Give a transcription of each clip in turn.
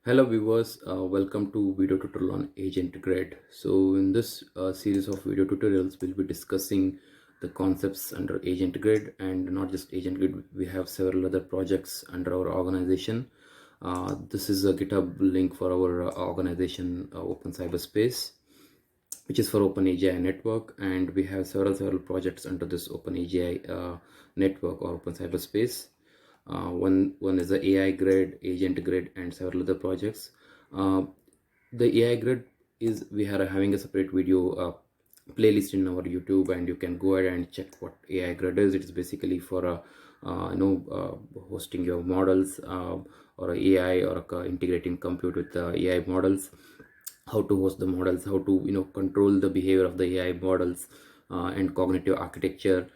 Hello viewers, welcome to video tutorial on AgentGrid. So in this series of video tutorials, we'll be discussing the concepts under AgentGrid, and not just AgentGrid, we have several other projects under our organization. This is a GitHub link for our organization, Open Cyberspace, which is for OpenAGI.Network, and we have several projects under this OpenAGI network or Open Cyberspace. One is the AI grid, agent grid, and several other projects. The AI grid is we are having a separate video playlist in our YouTube, and you can go ahead and check what AI grid is. It's basically for hosting your models or AI or integrating compute with AI models, how to host the models, how to control the behavior of the AI models, and cognitive architecture,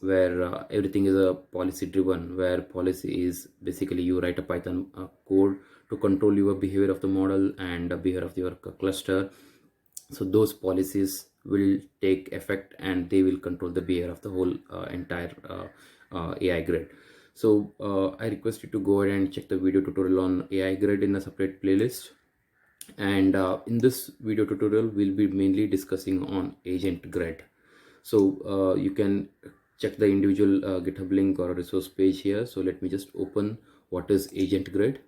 where everything is a policy driven, where policy is basically you write a Python code to control your behavior of the model and behavior of your cluster. So those policies will take effect and they will control the behavior of the whole entire AI grid. So I request you to go ahead and check the video tutorial on AI grid in a separate playlist. And in this video tutorial we'll be mainly discussing on AgentGrid. So you can check the individual GitHub link or resource page here. So let me just open what is AgentGrid.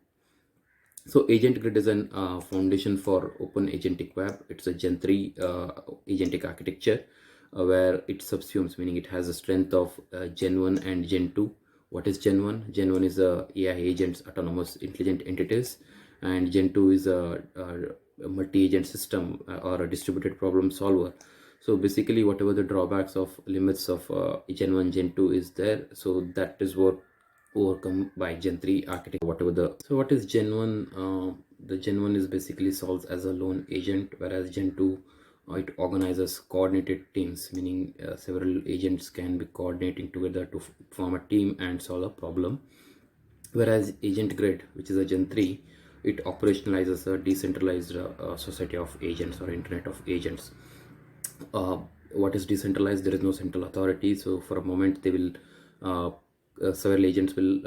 So AgentGrid is an foundation for Open Agentic Web. It's a Gen 3 agentic architecture where it subsumes, meaning it has a strength of Gen 1 and Gen 2. What is Gen 1? Gen 1 is AI agents, autonomous intelligent entities, and Gen 2 is a multi-agent system or a distributed problem solver. So basically whatever the drawbacks of limits of Gen 1, Gen 2 is there, so that is what overcome by Gen 3 architecture. So what is Gen 1? The Gen 1 is basically solves as a lone agent, whereas Gen 2 it organizes coordinated teams, meaning several agents can be coordinating together to form a team and solve a problem. Whereas AgentGrid, which is a Gen 3, it operationalizes a decentralized society of agents or internet of agents. What is decentralized? There is no central authority. So for a moment they will several agents will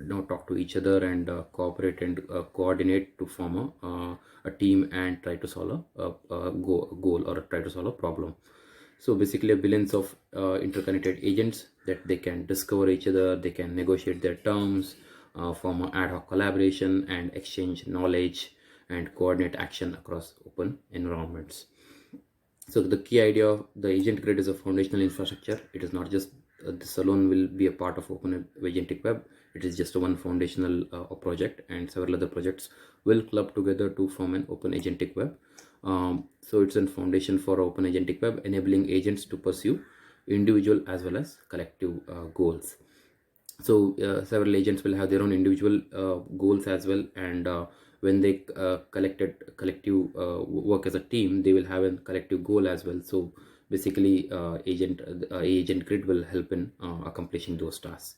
now talk to each other and cooperate and coordinate to form a team and try to solve a goal or try to solve a problem. So basically billions of interconnected agents that they can discover each other, they can negotiate their terms, form an ad hoc collaboration and exchange knowledge and coordinate action across open environments. So the key idea of the AgentGrid is a foundational infrastructure. It is not just this alone will be a part of Open Agentic Web. It is just one foundational project, and several other projects will club together to form an Open Agentic Web. So it's a foundation for Open Agentic Web, enabling agents to pursue individual as well as collective goals. So several agents will have their own individual goals as well, and when they collective work as a team, they will have a collective goal as well. So basically AgentGrid will help in accomplishing those tasks.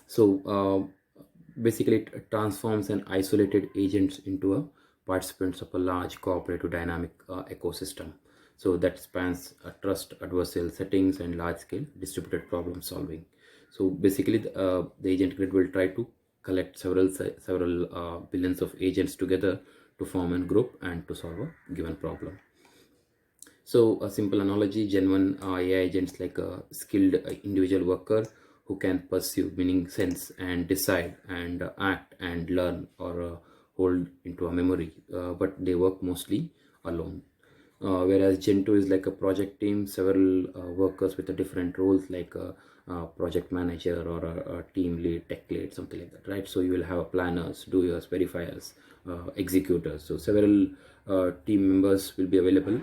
So basically it transforms an isolated agents into a participants of a large cooperative dynamic ecosystem. So that spans trust, adversarial settings, and large scale distributed problem solving. So basically the AgentGrid will try to collect several billions of agents together to form a group and to solve a given problem. So a simple analogy, Gen 1 AI agents like a skilled individual worker who can pursue, meaning sense and decide and act and learn or hold into a memory, but they work mostly alone. Whereas Gen 2 is like a project team, several workers with different roles like a project manager or a team lead, tech lead, something like that, right? So you will have planners, doers, verifiers, executors. So several team members will be available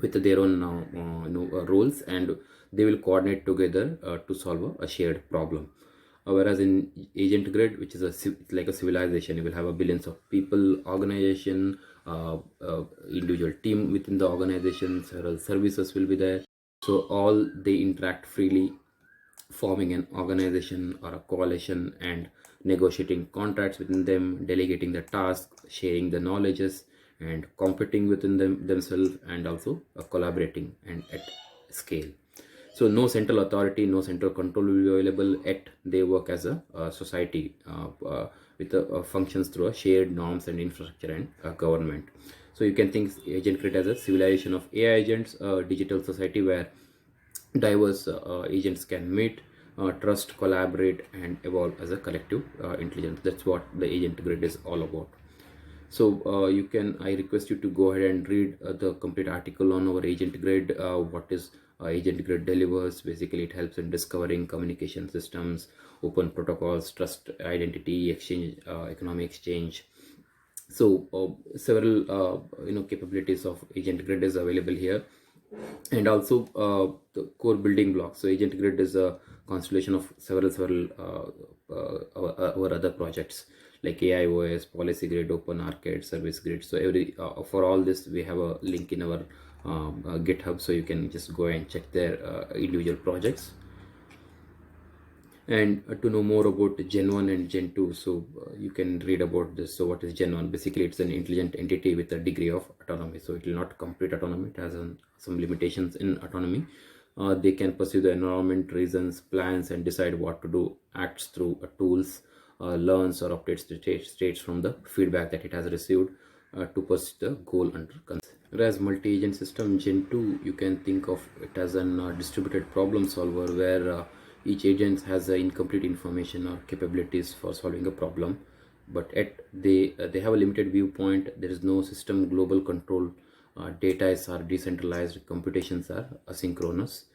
with their own roles, and they will coordinate together to solve a shared problem. Whereas in AgentGrid, which is like a civilization, you will have a billions of people, organization, individual team within the organization, several services will be there. So all they interact freely, forming an organization or a coalition and negotiating contracts within them, delegating the tasks, sharing the knowledges, and competing within themselves, and also collaborating and at scale. So no central authority, no central control will be available, yet they work as a society with functions through a shared norms and infrastructure and government. So you can think AgentGrid as a civilization of AI agents, a digital society where diverse agents can meet, trust, collaborate, and evolve as a collective intelligence. That's what the AgentGrid is all about. So I request you to go ahead and read the complete article on our AgentGrid. What is AgentGrid delivers? Basically, it helps in discovering communication systems, open protocols, trust, identity, exchange, economic exchange. So several capabilities of AgentGrid is available here, and also the core building blocks. So AgentGrid is a constellation of several our other projects like AIOS, Policy Grid, Open Arcade, Service Grid. So for all this we have a link in our GitHub, so you can just go and check their individual projects. And to know more about Gen 1 and Gen 2, so you can read about this. So what is Gen 1? Basically, it's an intelligent entity with a degree of autonomy. So it will not complete autonomy. It has some limitations in autonomy. They can pursue the environment, reasons, plans, and decide what to do, acts through tools, learns or updates the states from the feedback that it has received to pursue the goal under consideration. Whereas multi-agent system Gen 2, you can think of it as a distributed problem solver where each agent has incomplete information or capabilities for solving a problem, but yet they have a limited viewpoint. There is no system global control. Data are decentralized, computations are asynchronous.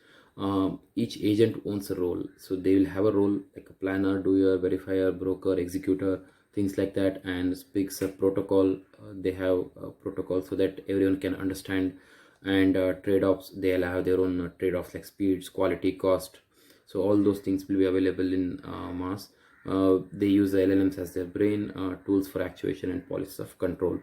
Each agent owns a role, so they will have a role like a planner, doer, verifier, broker, executor, things like that, and speaks a protocol. They have a protocol so that everyone can understand, and trade-offs, they'll have their own trade-offs like speeds, quality, cost. So all those things will be available in mass. They use the LLMs as their brain, tools for actuation and policies of control.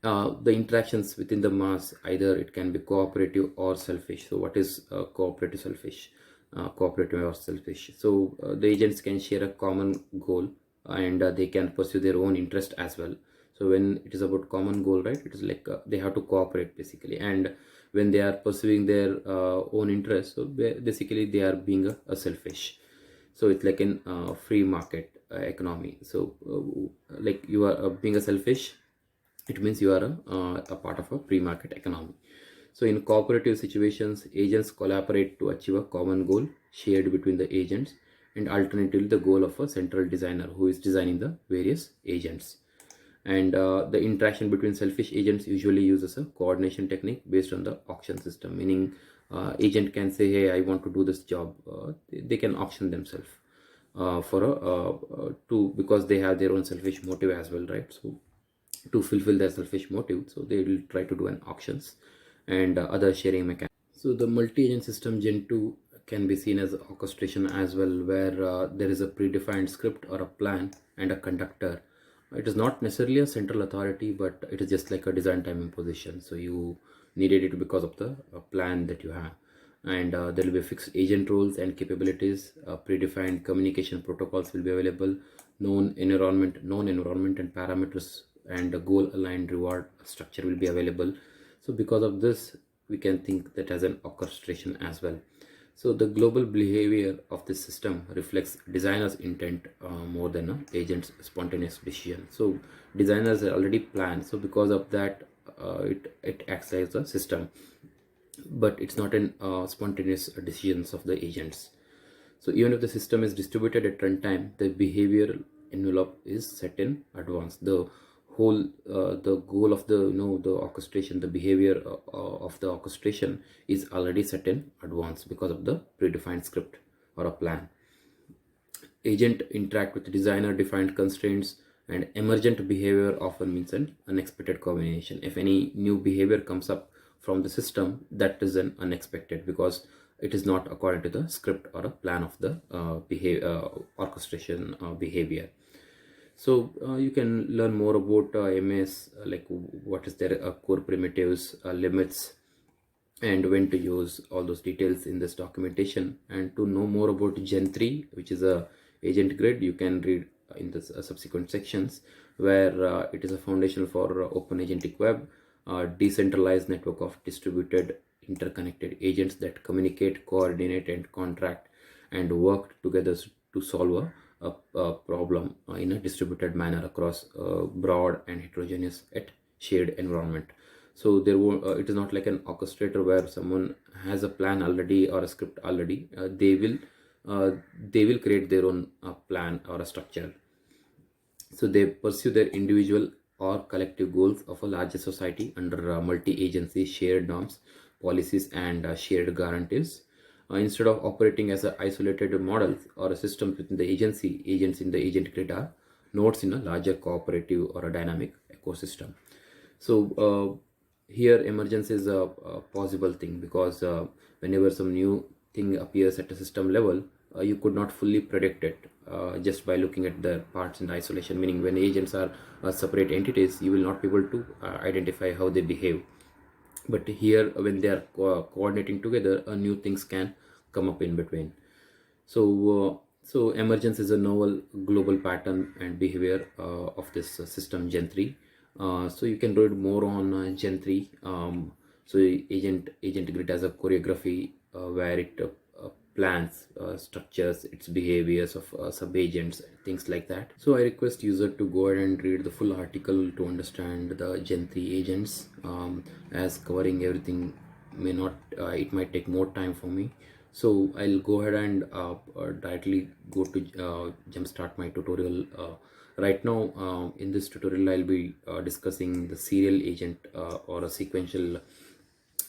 The interactions within the mass, either it can be cooperative or selfish. So what is cooperative, selfish? Cooperative or selfish. So the agents can share a common goal, and they can pursue their own interest as well. So when it is about common goal, right, it is like they have to cooperate basically. And when they are pursuing their own interest, so basically they are being a selfish. So it's like in free market economy. So like you are being a selfish, it means you are a part of a free market economy. So in cooperative situations, agents collaborate to achieve a common goal shared between the agents, and alternatively the goal of a central designer who is designing the various agents. And the interaction between selfish agents usually uses a coordination technique based on the auction system, meaning agent can say, hey, I want to do this job. They can auction themselves because they have their own selfish motive as well, right? So to fulfill their selfish motive, so they will try to do an auctions and other sharing mechanisms. So the multi-agent system Gen 2 can be seen as orchestration as well, where there is a predefined script or a plan and a conductor. It is not necessarily a central authority, but it is just like a design time imposition. So you needed it because of the plan that you have. And there will be fixed agent roles and capabilities. Predefined communication protocols will be available. Known environment and parameters, and a goal aligned reward structure will be available. So because of this, we can think that as an orchestration as well. So the global behavior of this system reflects designer's intent more than an agent's spontaneous decision. So designers are already planned. So because of that, it acts as a system, but it's not an spontaneous decisions of the agents. So even if the system is distributed at runtime, the behavioral envelope is set in advance. The goal of the orchestration, the behavior of the orchestration is already set in advance because of the predefined script or a plan. Agent interact with designer defined constraints, and emergent behavior often means an unexpected combination. If any new behavior comes up from the system, that is an unexpected because it is not according to the script or a plan of the orchestration behavior. So you can learn more about MS, like what is their core primitives, limits, and when to use all those details in this documentation. And to know more about Gen 3, which is a AgentGrid, you can read in the subsequent sections, where it is a foundation for Open Agentic Web, a decentralized network of distributed interconnected agents that communicate, coordinate, and contract and work together to solve a problem in a distributed manner across broad and heterogeneous yet shared environment. So it is not like an orchestrator where someone has a plan already or a script already. They will create their own plan or a structure. So they pursue their individual or collective goals of a larger society under multi-agency shared norms, policies, and shared guarantees. Instead of operating as a isolated models or a systems within the agency, agents in the agent grid are nodes in a larger cooperative or a dynamic ecosystem. So here emergence is a possible thing, because whenever some new thing appears at a system level, you could not fully predict it just by looking at the parts in the isolation. Meaning, when agents are separate entities, you will not be able to identify how they behave. But here, when they are coordinating together, new things can come up in between. So emergence is a novel global pattern and behavior of this system Gen 3. So you can read more on Gen 3. So agent grid has a choreography where it plans, structures its behaviors of sub-agents, things like that. So I request user to go ahead and read the full article to understand the Gen 3 agents, as covering everything may not, it might take more time for me. So I'll go ahead and directly go to jumpstart my tutorial. Right now, in this tutorial, I'll be discussing the serial agent or a sequential.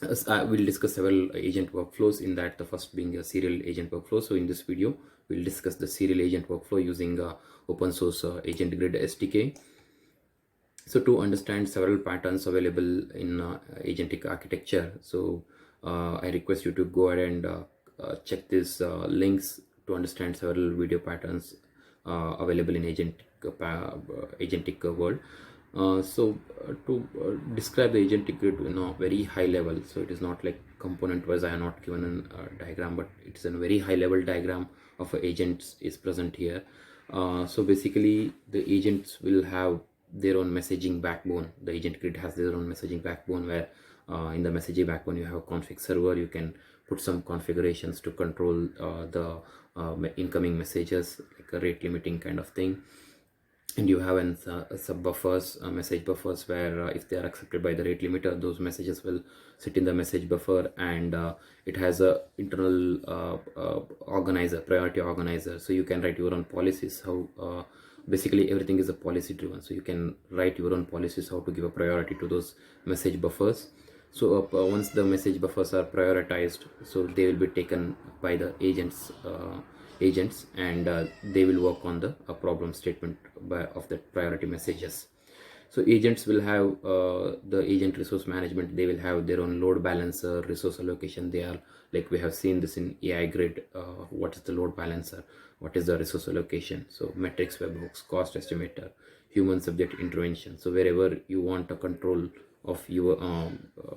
We'll discuss several agent workflows. In that, the first being a serial agent workflow. So in this video, we'll discuss the serial agent workflow using open source AgentGrid SDK. So to understand several patterns available in agentic architecture, so I request you to go ahead and check these links to understand several video patterns available in agentic world. To describe the agentic grid in a very high level, so it is not like component wise. I have not given a diagram, but it is a very high level diagram of agents is present here. So basically, the agents will have their own messaging backbone. The agent grid has their own messaging backbone, where in the messaging backbone you have a config server. You can put some configurations to control the incoming messages, like a rate limiting kind of thing. And you have sub buffers, message buffers, where if they are accepted by the rate limiter, those messages will sit in the message buffer. And it has a internal organizer, priority organizer, so you can write your own policies. How basically everything is a policy driven, so you can write your own policies how to give a priority to those message buffers. So once the message buffers are prioritized, so they will be taken by the agents, and they will work on the problem statement of the priority messages. So agents will have the agent resource management. They will have their own load balancer, resource allocation. They are, like we have seen this in AI grid. What is the load balancer? What is the resource allocation? So metrics, webhooks, cost estimator, human subject intervention. So wherever you want a control of your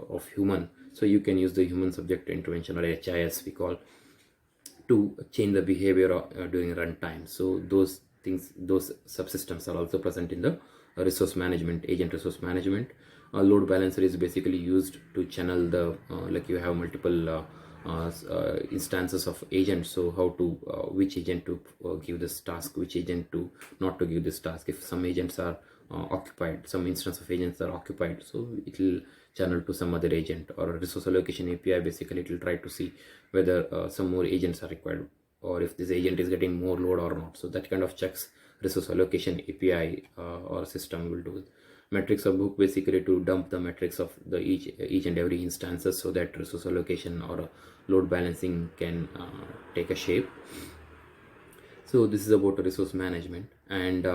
of human, so you can use the human subject intervention, or HIS we call, to change the behavior during runtime. So those things, those subsystems are also present in the resource management, agent resource management. Load balancer is basically used to channel the like you have multiple instances of agents. So how to which agent to give this task, which agent to not to give this task. If some agents are occupied, some instance of agents are occupied, so it will channel to some other agent. Or a resource allocation API, basically it will try to see whether some more agents are required, or if this agent is getting more load or not. So that kind of checks resource allocation API or system will do. Metrics of book, basically to dump the metrics of the each and every instances, so that resource allocation or load balancing can take a shape. So this is about resource management. And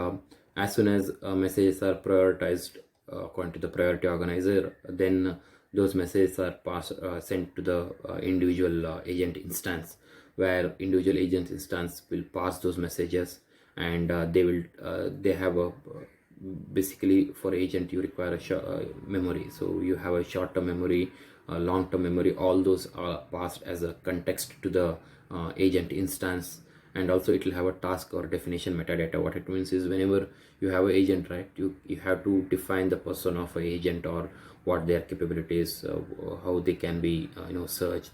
as soon as messages are prioritized according to the priority organizer, then those messages are sent to the individual agent instance, where individual agent instance will pass those messages. And they have a basically, for agent you require a memory. So you have a short-term memory, long-term memory. All those are passed as a context to the agent instance. And also it will have a task or definition metadata. What it means is, whenever you have an agent, right, you have to define the persona of an agent, or what their capabilities, how they can be searched,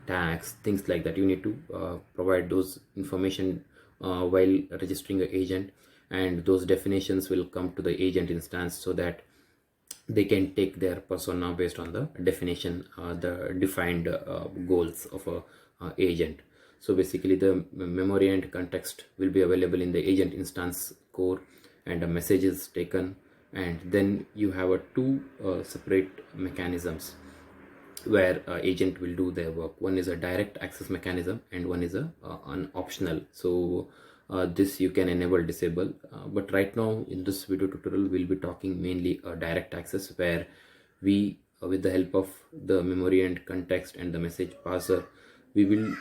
tags, things like that. You need to provide those information while registering an agent, and those definitions will come to the agent instance so that they can take their persona based on the definition, the defined goals of a agent. So basically the memory and context will be available in the agent instance core, and a message is taken, and then you have a two separate mechanisms where agent will do their work. One is a direct access mechanism and one is a an optional. So this you can enable, disable, but right now in this video tutorial we'll be talking mainly a direct access, where we with the help of the memory and context and the message parser, we will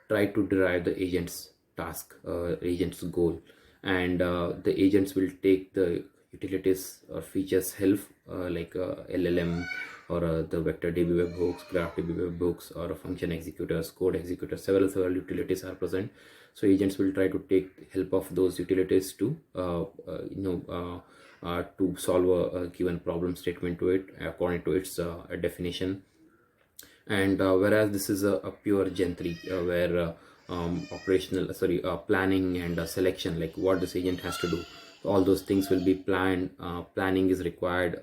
try to derive the agent's task, agent's goal, and the agents will take the utilities or features help, like LLM or the vector DB webhooks, graph DB webhooks, or function executors, code executors. Several utilities are present. So agents will try to take help of those utilities to to solve a given problem statement to it according to its definition. And whereas this is a pure gen 3 where operational planning and selection, like what this agent has to do, all those things will be planned. Planning is required,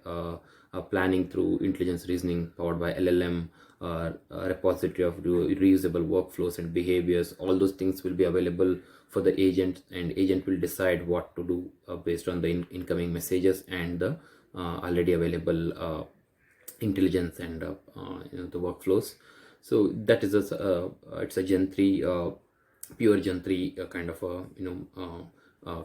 planning through intelligence reasoning powered by LLM, a repository of reusable workflows and behaviors. All those things will be available for the agent, and agent will decide what to do based on the incoming messages and the already available intelligence and the workflows. So that is it's a gen 3, pure gen 3 kind of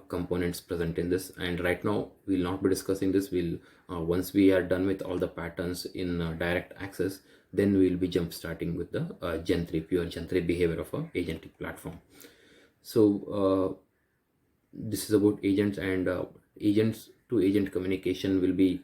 components present in this. And right now we'll not be discussing this. We'll once we are done with all the patterns in direct access, then we'll be jump starting with the gen 3, pure gen 3 behavior of a agentic platform. So this is about agents, and agents to agent communication will be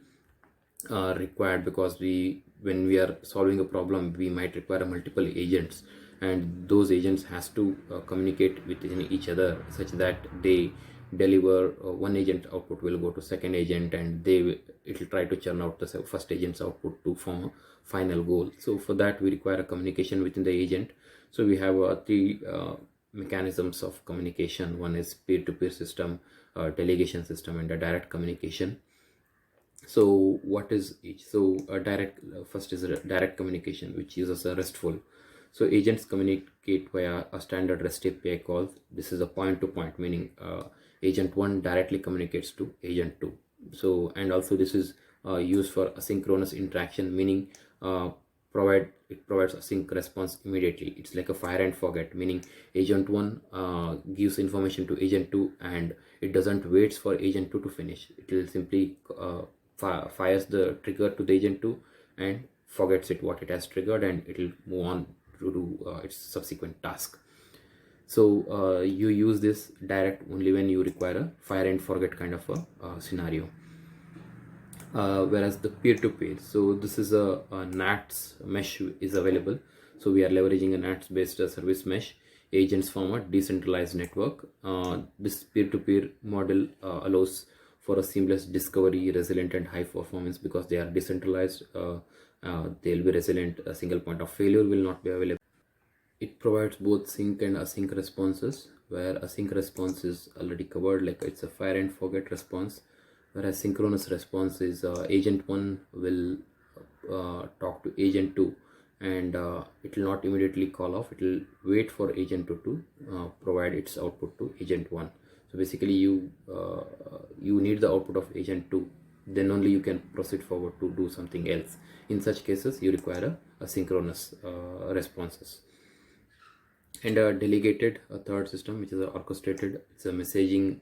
required, because when we are solving a problem, we might require multiple agents, and those agents has to communicate with each other such that they deliver one agent output will go to second agent, and it will try to churn out the first agent's output to form a final goal. So for that we require a communication within the agent. So we have three mechanisms of communication. One is peer-to-peer system, delegation system, and a direct communication. So what is each? So a direct, first is a direct communication, which uses a RESTful. So agents communicate via a standard REST API call. This is a point-to-point, meaning agent 1 directly communicates to agent 2. So, and also this is used for asynchronous interaction, meaning it provides async response immediately. It's like a fire and forget, meaning agent 1 gives information to agent 2, and it doesn't wait for agent 2 to finish. It will simply fires the trigger to the agent 2 and forgets it what it has triggered, and it will move on to do its subsequent task. So you use this direct only when you require a fire and forget kind of a scenario. Whereas the peer-to-peer, so this is a NATS mesh is available. So we are leveraging a NATS based service mesh. Agents form a decentralized network. This peer-to-peer model allows for a seamless discovery, resilient and high performance, because they are decentralized. They'll be resilient. A single point of failure will not be available. It provides both sync and async responses, where async response is already covered, like it's a fire and forget response, whereas synchronous response is agent 1 will talk to agent 2, and it will not immediately call off. It will wait for agent 2 to provide its output to agent 1. So basically you need the output of agent 2, then only you can proceed forward to do something else. In such cases you require a synchronous responses. And a delegated, a third system, which is orchestrated. It's a messaging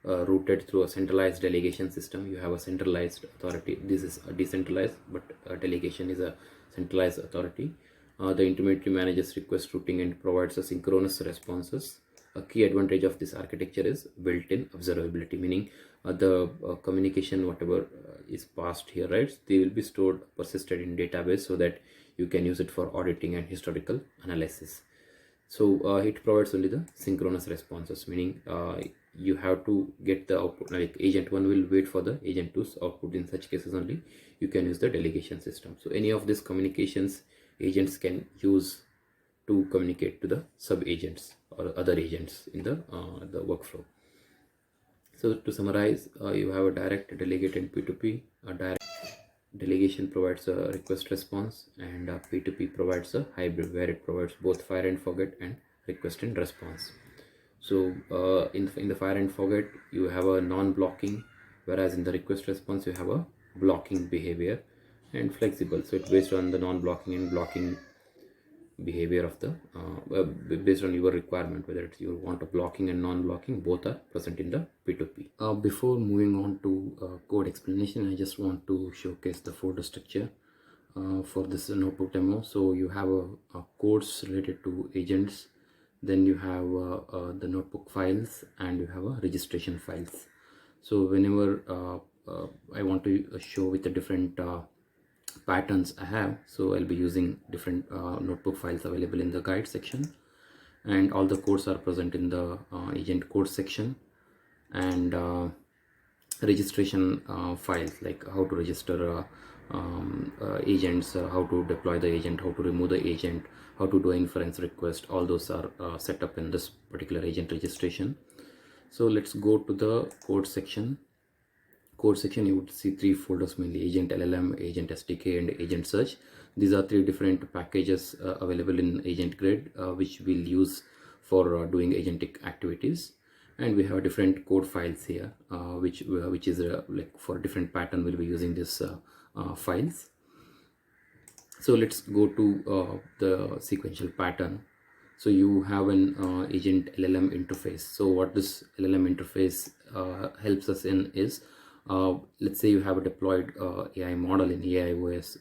routed through a centralized delegation system. You have a centralized authority. This is a decentralized, but a delegation is a centralized authority. The intermediary manages request routing and provides a synchronous responses. A key advantage of this architecture is built-in observability, meaning the communication, whatever is passed here, right, they will be stored, persisted in database, so that you can use it for auditing and historical analysis. So it provides only the synchronous responses, meaning you have to get the output, like agent 1 will wait for the agent 2's output. In such cases only you can use the delegation system. So any of these communications agents can use to communicate to the sub agents or other agents in the workflow. So to summarize, you have a direct, delegate, and P2P. A direct delegation provides a request response, and P2P provides a hybrid where it provides both fire and forget and request and response. So in the fire and forget, you have a non-blocking, whereas in the request response you have a blocking behavior, and flexible. So it's based on the non-blocking and blocking behavior of the based on your requirement, whether it's you want a blocking and non-blocking, both are present in the P2P. Before moving on to code explanation, I just want to showcase the folder structure for this notebook demo. So you have a codes related to agents, then you have the notebook files, and you have a registration files. So whenever I want to show with the different patterns I have, so I'll be using different notebook files available in the guide section, and all the codes are present in the agent code section, and registration files like how to register agents, how to deploy the agent, how to remove the agent, how to do inference request, all those are set up in this particular agent registration. So let's go to the code section. Code section, you would see three folders mainly: agent LLM, agent SDK, and agent search. These are three different packages available in AgentGrid, which we'll use for doing agentic activities. And we have different code files here, which is like for different pattern we'll be using this files. So let's go to the sequential pattern. So you have an agent LLM interface. So what this LLM interface helps us in is, let's say you have a deployed AI model in AIOS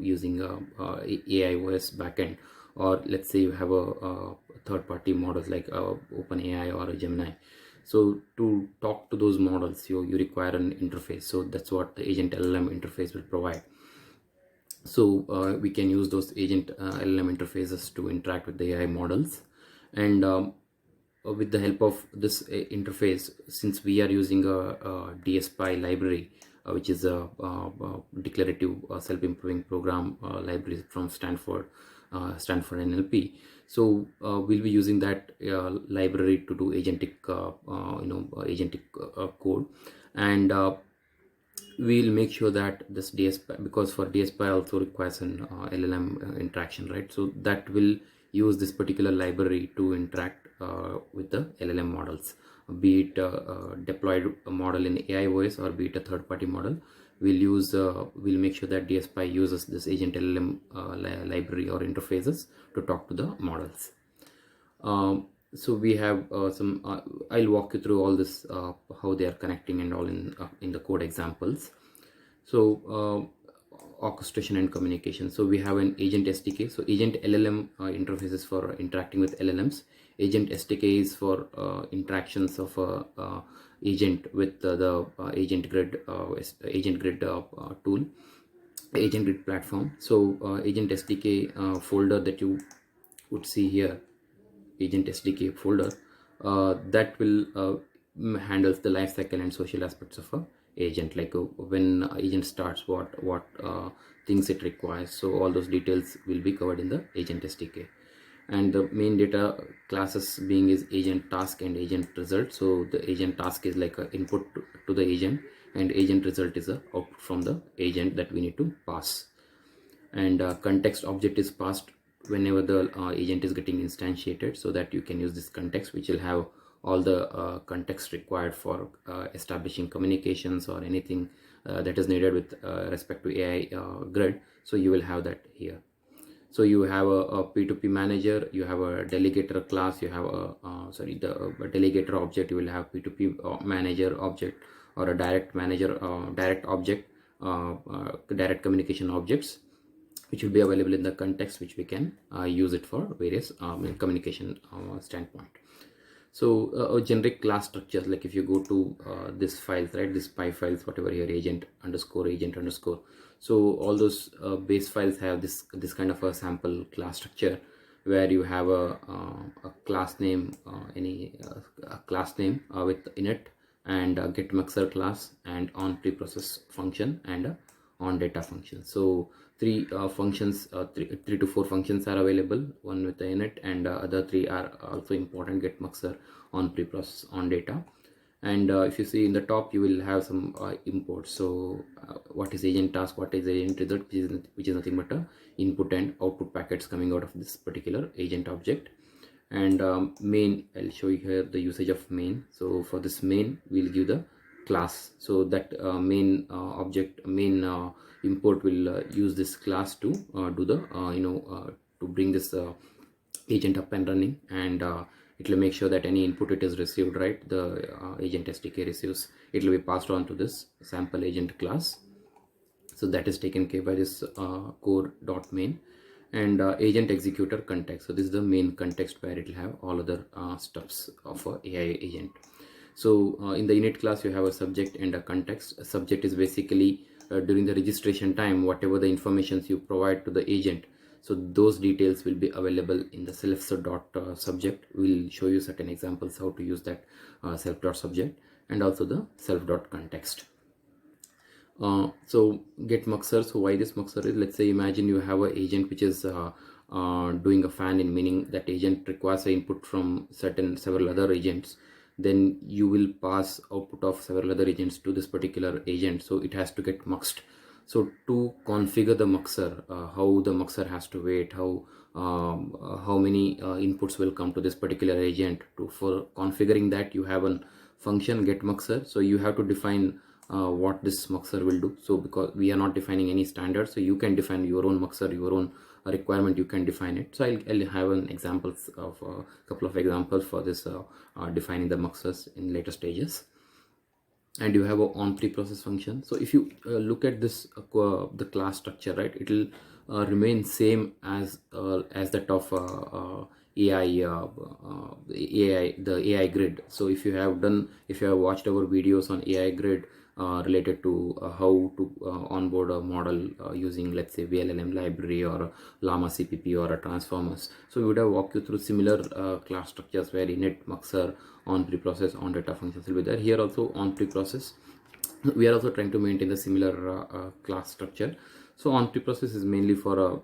using AIOS backend, or let's say you have a third-party models like OpenAI or Gemini. So to talk to those models, you require an interface. So that's what the agent LLM interface will provide. So we can use those agent LLM interfaces to interact with the AI models, and with the help of this interface, since we are using a DSPy library, which is a declarative self-improving program library from Stanford NLP. So we'll be using that library to do agentic agentic code, and we'll make sure that this DSPy, because for DSPy also requires an LLM interaction, right? So that will use this particular library to interact with the LLM models, be it deployed model in AIOS or be it a third-party model. We'll make sure that DSPy uses this agent LLM library or interfaces to talk to the models. So we have I'll walk you through all this, how they are connecting and all in the code examples. So orchestration and communication. So we have an agent SDK. So agent LLM interfaces for interacting with LLMs. Agent SDK is for interactions of agent with the AgentGrid tool, AgentGrid platform. So agent SDK folder that you would see here, agent SDK folder, that will handles the lifecycle and social aspects of a agent, like when agent starts, what things it requires. So all those details will be covered in the agent SDK. And the main data classes being is agent task and agent result. So the agent task is like an input to the agent, and agent result is a output from the agent that we need to pass. And context object is passed whenever the agent is getting instantiated, so that you can use this context, which will have all the context required for establishing communications or anything that is needed with respect to AI grid. So you will have that here. So you have a P2P manager, you have a delegator class, you have a delegator object, you will have P2P manager object, or a direct manager direct object, direct communication objects, which will be available in the context, which we can use it for various communication standpoint. So a generic class structures, like if you go to this files, right, this py files, whatever here, agent underscore. So all those base files have this kind of a sample class structure, where you have a class name, a class name with init, and get mixer class, and on preprocess function, and on data function. So three functions, three to four functions are available, one with the init, and other three are also important: get muxer, on preprocess, on data. And if you see in the top, you will have some imports. So what is agent task, what is agent result, which is nothing but input and output packets coming out of this particular agent object. And main, I'll show you here the usage of main. So for this main, we'll give the class. So that main object, main import will use this class to do the to bring this agent up and running, and it will make sure that any input it is received, right, the agent SDK receives, it will be passed on to this sample agent class. So that is taken care by this core.main. And agent executor context. So this is the main context where it will have all other stuffs of AI agent. So in the init class, you have a subject and a context. A subject is basically during the registration time, whatever the informations you provide to the agent. So those details will be available in the self.subject. We'll show you certain examples how to use that self.subject, and also the self.context. So get muxer. So why this muxer is, let's say, imagine you have an agent which is doing a fan-in, meaning that agent requires an input from several other agents. Then you will pass output of several other agents to this particular agent, so it has to get muxed. So to configure the muxer, how the muxer has to wait, how many inputs will come to this particular agent. For configuring that, you have a function get muxer. So you have to define what this muxer will do. So because we are not defining any standard, so you can define your own muxer, your own requirement, you can define it. So I'll have an examples of a couple of examples for this defining the muxers in later stages. And you have a on preprocess function. So if you look at this the class structure, right, it will remain same as that of the AI grid. So if you have watched our videos on AI grid related to how to onboard a model using, let's say, VLLM library or a Llama CPP or a transformers, so we would have walked you through similar class structures where init, muxer, on preprocess, on data functions will be there. Here also on preprocess, we are also trying to maintain the similar class structure. So on preprocess is mainly for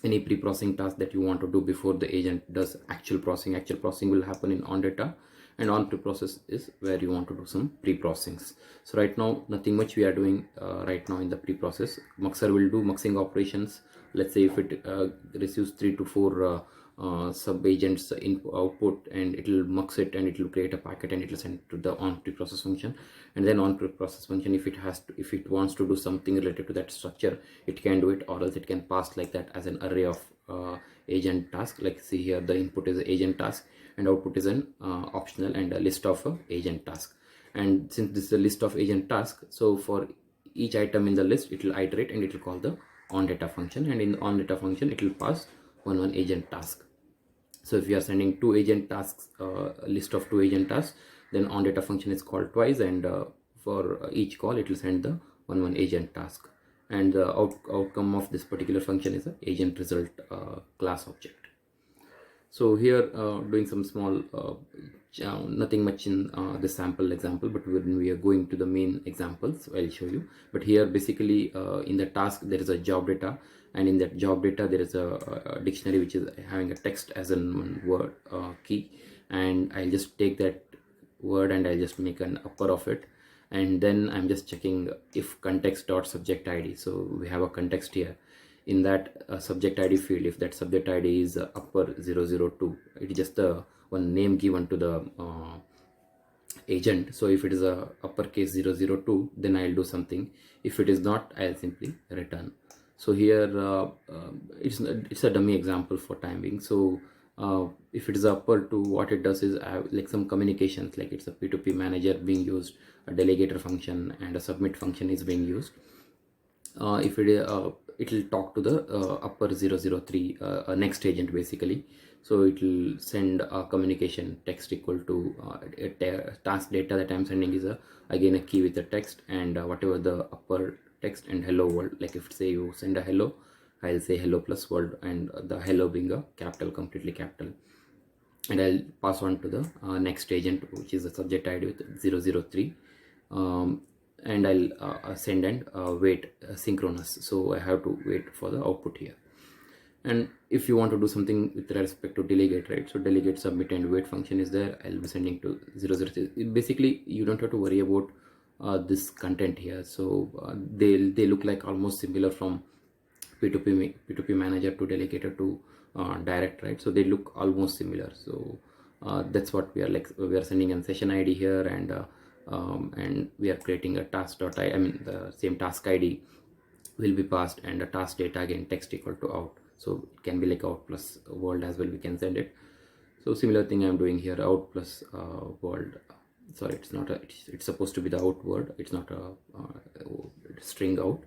any pre-processing task that you want to do before the agent does actual processing. Actual processing will happen in on data, and on preprocess is where you want to do some pre-processings. So right now, nothing much we are doing right now in the pre-process. Muxer will do muxing operations. Let's say if it receives 3 to 4 sub agents in output, and it will mux it, and it will create a packet, and it will send to the on preprocess function. And then on preprocess function, if it wants to do something related to that structure, it can do it, or else it can pass like that as an array of agent task. Like see here, the input is agent task and output is an optional and a list of agent task. And since this is a list of agent task, so for each item in the list, it will iterate and it will call the on data function, and in the on data function it will pass one agent task. So if you are sending 2 agent tasks, a list of 2 agent tasks, then on data function is called twice, and for each call it will send the one agent task, and the outcome of this particular function is a agent result class object. So here doing some small nothing much in the sample example, but when we are going to the main examples, I'll show you. But here basically in the task there is a job data, and in that job data there is a dictionary which is having a text as a word key, and I'll just take that word and I'll just make an upper of it, and then I'm just checking if context dot subject ID. So we have a context here. In that subject ID field, if that subject ID is upper 002, it is just the one name given to the agent. So if it is a uppercase 002, then I'll do something. If it is not, I'll simply return. So here it's a dummy example for time being. So if it is upper to, what it does is I have like some communications, like it's a P2P manager being used, a delegator function and a submit function is being used. If it will talk to the upper 003 next agent basically. So it will send a communication text equal to task data that I'm sending is again a key with a text, and whatever the upper text and hello world. Like if say you send a hello, I'll say hello plus world, and the hello being a capital, completely capital, and I'll pass on to the next agent, which is a subject ID with 003. and I'll send and wait synchronous. So I have to wait for the output here. And if you want to do something with respect to delegate, right? So delegate, submit, and wait function is there. I'll be sending to 006. Basically, you don't have to worry about this content here. So they look like almost similar from P2P manager to delegator to direct, right? So they look almost similar. So that's what we are like. We are sending a session ID here, and we are creating a task.I. I mean the same task ID will be passed, and the task data again text equal to out. So it can be like out plus world as well. We can send it. So similar thing I'm doing here, out plus world. Sorry, it's not a. It's supposed to be the out word. It's not a string out.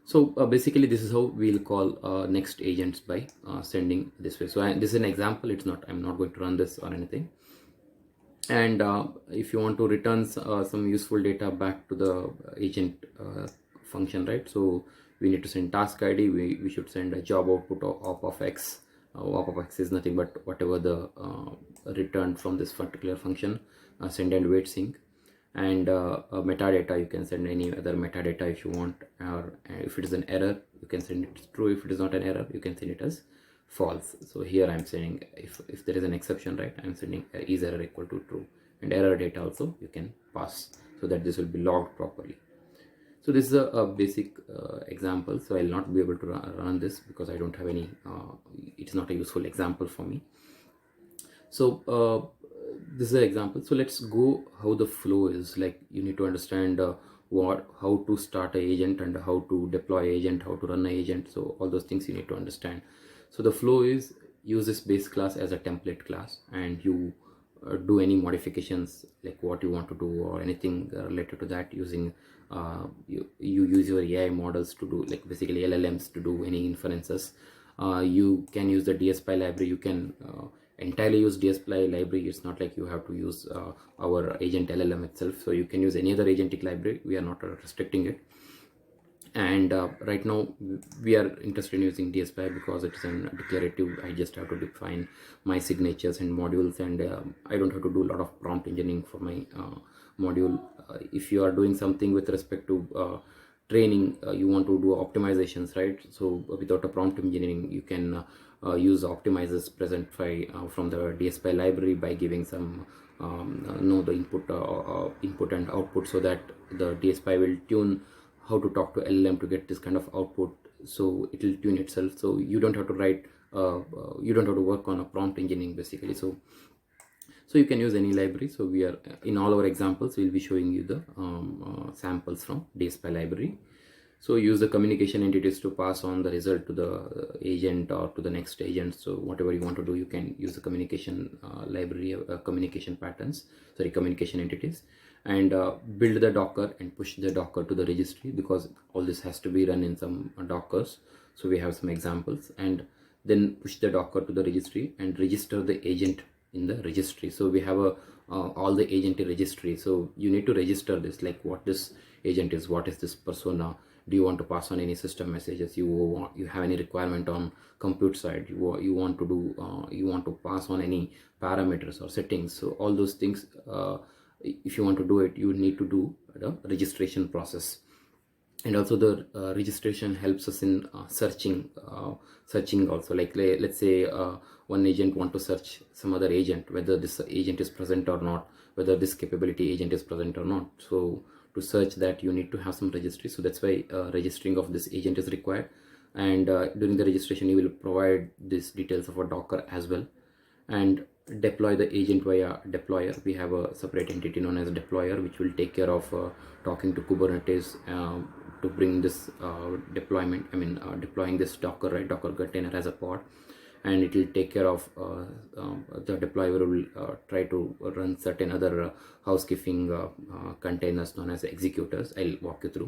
So basically this is how we'll call next agents by sending this way. So this is an example. It's not, I'm not going to run this or anything. And if you want to return some useful data back to the agent function, right? So we need to send task ID. We should send a job output of x. Op of x is nothing but whatever the return from this particular function, send and wait sync. And metadata, you can send any other metadata if you want, or if it is an error you can send it true. If it is not an error, you can send it as false. So here I'm sending, if there is an exception, right, I'm sending is error equal to true, and error data also you can pass, so that this will be logged properly. So this is a basic example. So I'll not be able to run this because I don't have any it's not a useful example for me. So this is an example. So let's go how the flow is. Like, you need to understand how to start an agent and how to deploy agent, how to run an agent. So all those things you need to understand. So the flow is, use this base class as a template class, and you do any modifications like what you want to do or anything related to that using you use your AI models to do, like basically LLMs, to do any inferences. You can use the DSPy library. You can entirely use DSPy library. It's not like you have to use our agent LLM itself. So you can use any other agentic library. We are not restricting it. And right now we are interested in using DSPy because it is a declarative. I just have to define my signatures and modules, and I don't have to do a lot of prompt engineering for my module. If you are doing something with respect to training, you want to do optimizations, right? So without a prompt engineering, you can use optimizers present from the DSPy library by giving some the input and output, so that the DSPy will tune how to talk to LLM to get this kind of output. So it will tune itself. So you don't have to write you don't have to work on a prompt engineering basically. So you can use any library. So we are, in all our examples, we'll be showing you the samples from DSPy library. So use the communication entities to pass on the result to the agent or to the next agent. So whatever you want to do, you can use the communication library, communication entities, and build the Docker and push the Docker to the registry, because all this has to be run in some Dockers. So we have some examples, and then push the Docker to the registry and register the agent in the registry. So we have all the agent registry. So you need to register this, like what this agent is, what is this persona, do you want to pass on any system messages, you have any requirement on compute side, you want to do you want to pass on any parameters or settings. So all those things, if you want to do it, you need to do the registration process. And also the registration helps us in searching also. Like let's say one agent want to search some other agent, whether this agent is present or not, whether this capability agent is present or not. So to search that, you need to have some registry. So that's why registering of this agent is required. And during the registration, you will provide these details of a Docker as well, and deploy the agent via deployer. We have a separate entity known as a deployer, which will take care of talking to Kubernetes to bring this deployment, deploying this Docker, right, Docker container as a pod. And it will take care of the deployer will try to run certain other housekeeping containers known as executors. I'll walk you through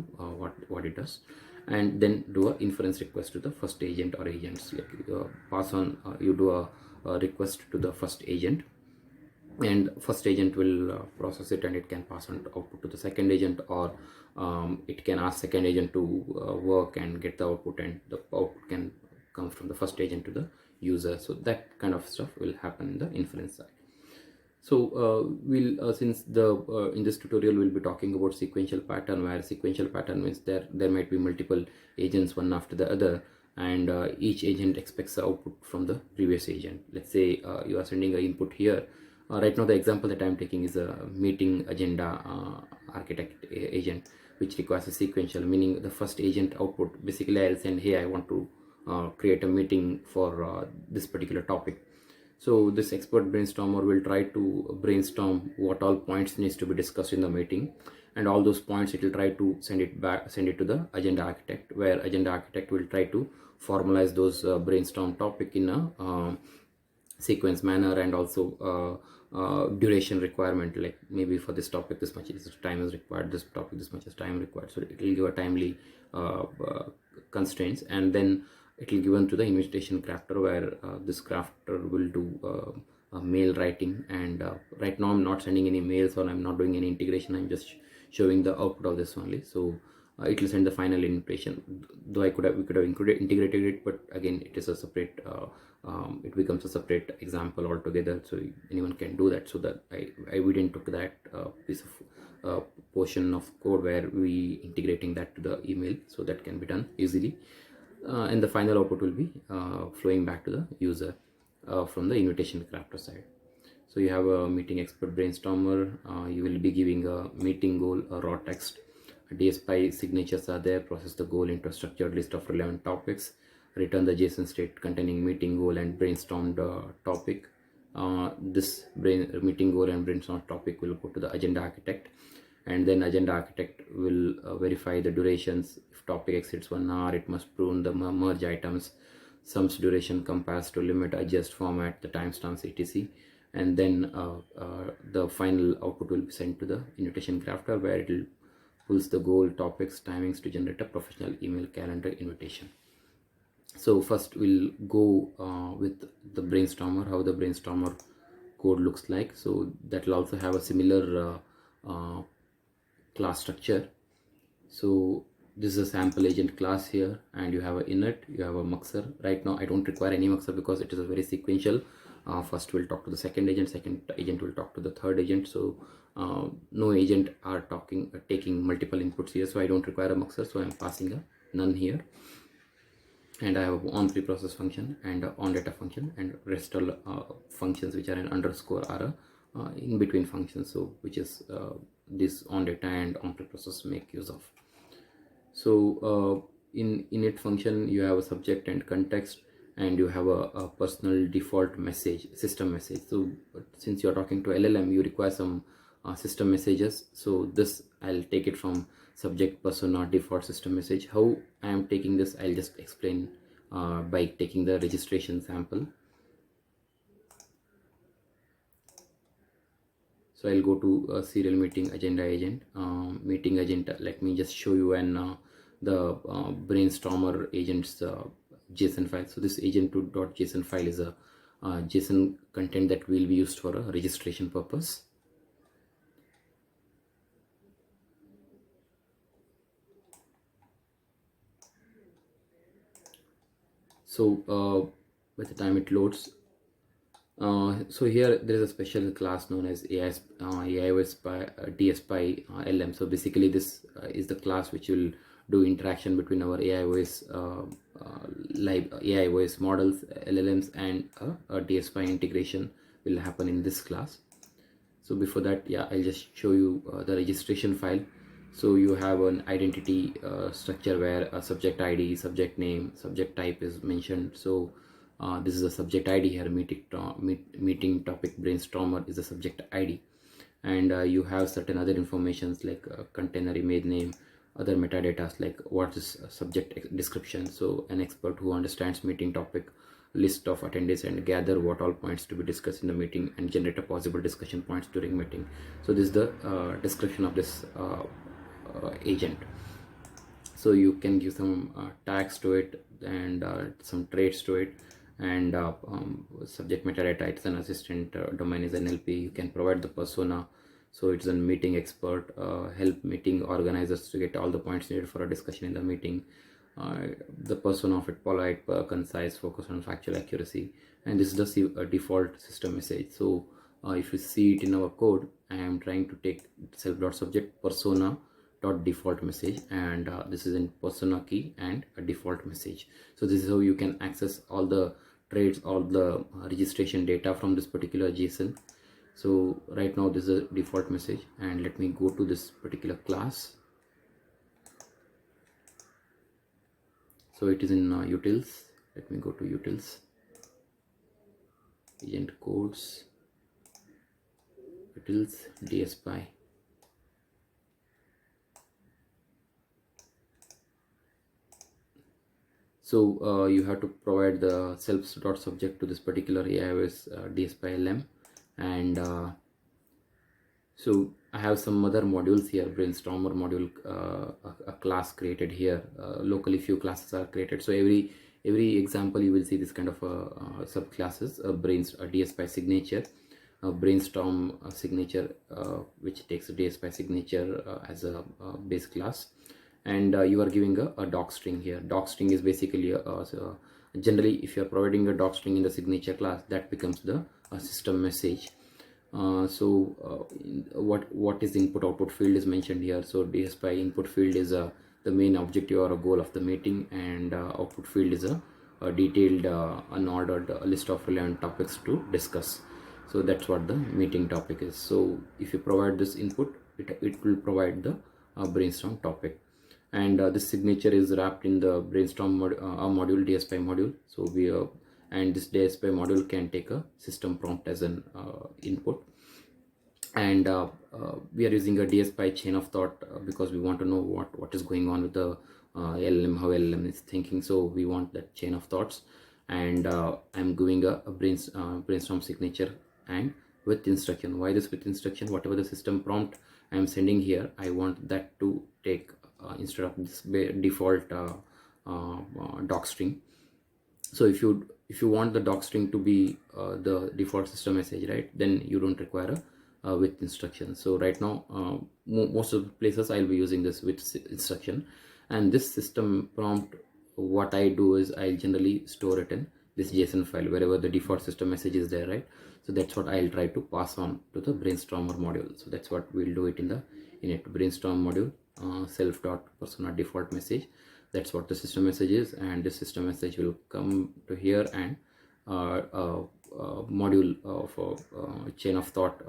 what it does, and then do a inference request to the first agent or agents. Like pass on, you do a request to the first agent, and first agent will process it, and it can pass on output to the second agent, or it can ask second agent to work and get the output, and the output can come from the first agent to the user. So that kind of stuff will happen in the inference side. So we'll since the in this tutorial we'll be talking about sequential pattern, where sequential pattern means there might be multiple agents one after the other, and each agent expects the output from the previous agent. Let's say you are sending an input here. Right now the example that I'm taking is a meeting agenda architect agent, which requires a sequential, meaning the first agent output, basically I'll send, hey, I want to create a meeting for this particular topic. So this expert brainstormer will try to brainstorm what all points needs to be discussed in the meeting, and all those points it will try to send it to the agenda architect, where agenda architect will try to formalize those brainstorm topic in a sequence manner, and also duration requirement, like maybe for this topic this much time is required, this topic this much is time required, so it will give a timely constraints, and then it will given to the invitation crafter, where this crafter will do mail writing. And right now I'm not sending any mails, or I'm not doing any integration, I'm just showing the output of this only. So it will send the final invitation, though we could have integrated it, but again it is a separate it becomes a separate example altogether, so anyone can do that. So that we didn't took that piece of portion of code where we integrating that to the email, so that can be done easily. And the final output will be flowing back to the user from the invitation crafter side. So you have a meeting expert brainstormer, you will be giving a meeting goal, a raw text, DSPy signatures are there, process the goal into a structured list of relevant topics, return the JSON state containing meeting goal and brainstormed topic. This meeting goal and brainstorm topic will go to the agenda architect, and then agenda architect will verify the durations. If topic exceeds 1 hour, it must prune the merge items, sums duration compares to limit, adjust format, the timestamps, etc. And then the final output will be sent to the invitation crafter, where it will pulls the goal, topics, timings to generate a professional email calendar invitation. So first we'll go with the brainstormer, how the brainstormer code looks like. So that will also have a similar class structure. So this is a sample agent class here, and you have a init, you have a muxer. Right now I don't require any muxer because it is a very sequential. First we'll talk to the second agent will talk to the third agent. So no agent are taking multiple inputs here, so I don't require a muxer, so I'm passing a none here. And I have on preprocess function and on data function, and rest all functions which are an underscore are in between functions, so which is this on data and on preprocess make use of. So in init function you have a subject and context, and you have a personal default message, system message. So since you're talking to LLM, you require some system messages. So this I'll take it from subject, persona, default, system message. How I am taking this, I'll just explain by taking the registration sample. So I'll go to serial meeting agenda agent, meeting agent. Let me just show you an the brainstormer agent's JSON file. So this agent2.json file is a JSON content that will be used for a registration purpose. So by the time it loads, so here there is a special class known as AIOS by DSPy LM. So basically this is the class which will do interaction between our AIOS AIOS models, LLMs, and a DSPy integration will happen in this class. So before that, yeah, I'll just show you the registration file. So you have an identity structure where a subject ID, subject name, subject type is mentioned. So this is a subject ID here. Meeting topic brainstormer is a subject ID, and you have certain other informations like container image name, other metadata like what is subject description. So an expert who understands meeting topic, list of attendees, and gather what all points to be discussed in the meeting and generate a possible discussion points during meeting. So this is the description of this agent. So you can give some tags to it and some traits to it, and subject metadata, it's an assistant, domain is NLP. You can provide the persona, so it's a meeting expert, help meeting organizers to get all the points needed for a discussion in the meeting. The persona of it, polite, concise, focus on factual accuracy, and this is the default system message. So if you see it in our code, I am trying to take self.subject persona dot default message, and this is in persona key and a default message. So this is how you can access all the trades, all the registration data from this particular JSON. So right now this is a default message, and let me go to this particular class. So it is in utils. Let me go to utils, agent codes, utils, dspy. So you have to provide the self.subject to this particular AIOS dspy LM, and so I have some other modules here, brainstormer module, a class created here. Locally few classes are created. So every example you will see this kind of subclasses, a dspy signature, a brainstorm signature, which takes a dspy signature as a base class, and you are giving a doc string here. Doc string is basically generally if you are providing a doc string in the signature class, that becomes the system message. What is the input output field is mentioned here. So dspy input field is the main objective or a goal of the meeting, and output field is a detailed unordered list of relevant topics to discuss. So that's what the meeting topic is. So if you provide this input, it will provide the brainstorm topic, and this signature is wrapped in the brainstorm module, dspy module. So and this dspy module can take a system prompt as an input, and we are using a dspy chain of thought because we want to know what is going on with the LLM, how LLM is thinking. So we want that chain of thoughts, and I'm giving a brainstorm signature and with instruction. Why this with instruction? Whatever the system prompt I am sending here, I want that to take instead of this default doc string. So if you want the doc string to be the default system message, right, then you don't require a with instruction. So right now most of the places I'll be using this with instruction, and this system prompt, what I do is I'll generally store it in this JSON file wherever the default system message is there, right? So that's what I'll try to pass on to the brainstormer module. So that's what we'll do it in the brainstorm module, self.persona default message. That's what the system message is, and this system message will come to here, and module of chain of thought,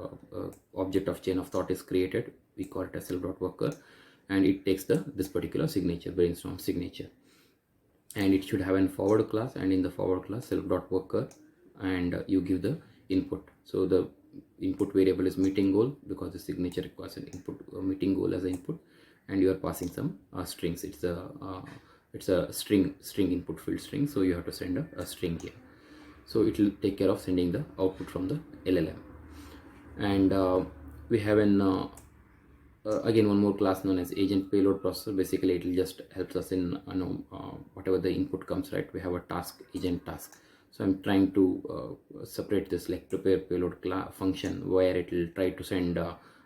object of chain of thought is created. We call it as self.worker, and it takes this particular signature, brainstorm signature, and it should have a forward class, and in the forward class self.worker, and you give the input. So the input variable is meeting goal because the signature requires an input, meeting goal as an input, and you are passing some strings. It's a string input field string, so you have to send a string here. So it will take care of sending the output from the LLM. And we have an again one more class known as agent payload processor. Basically it will just helps us in whatever the input comes, right? We have a task, agent task. So I'm trying to separate this, like prepare payload function, where it will try to send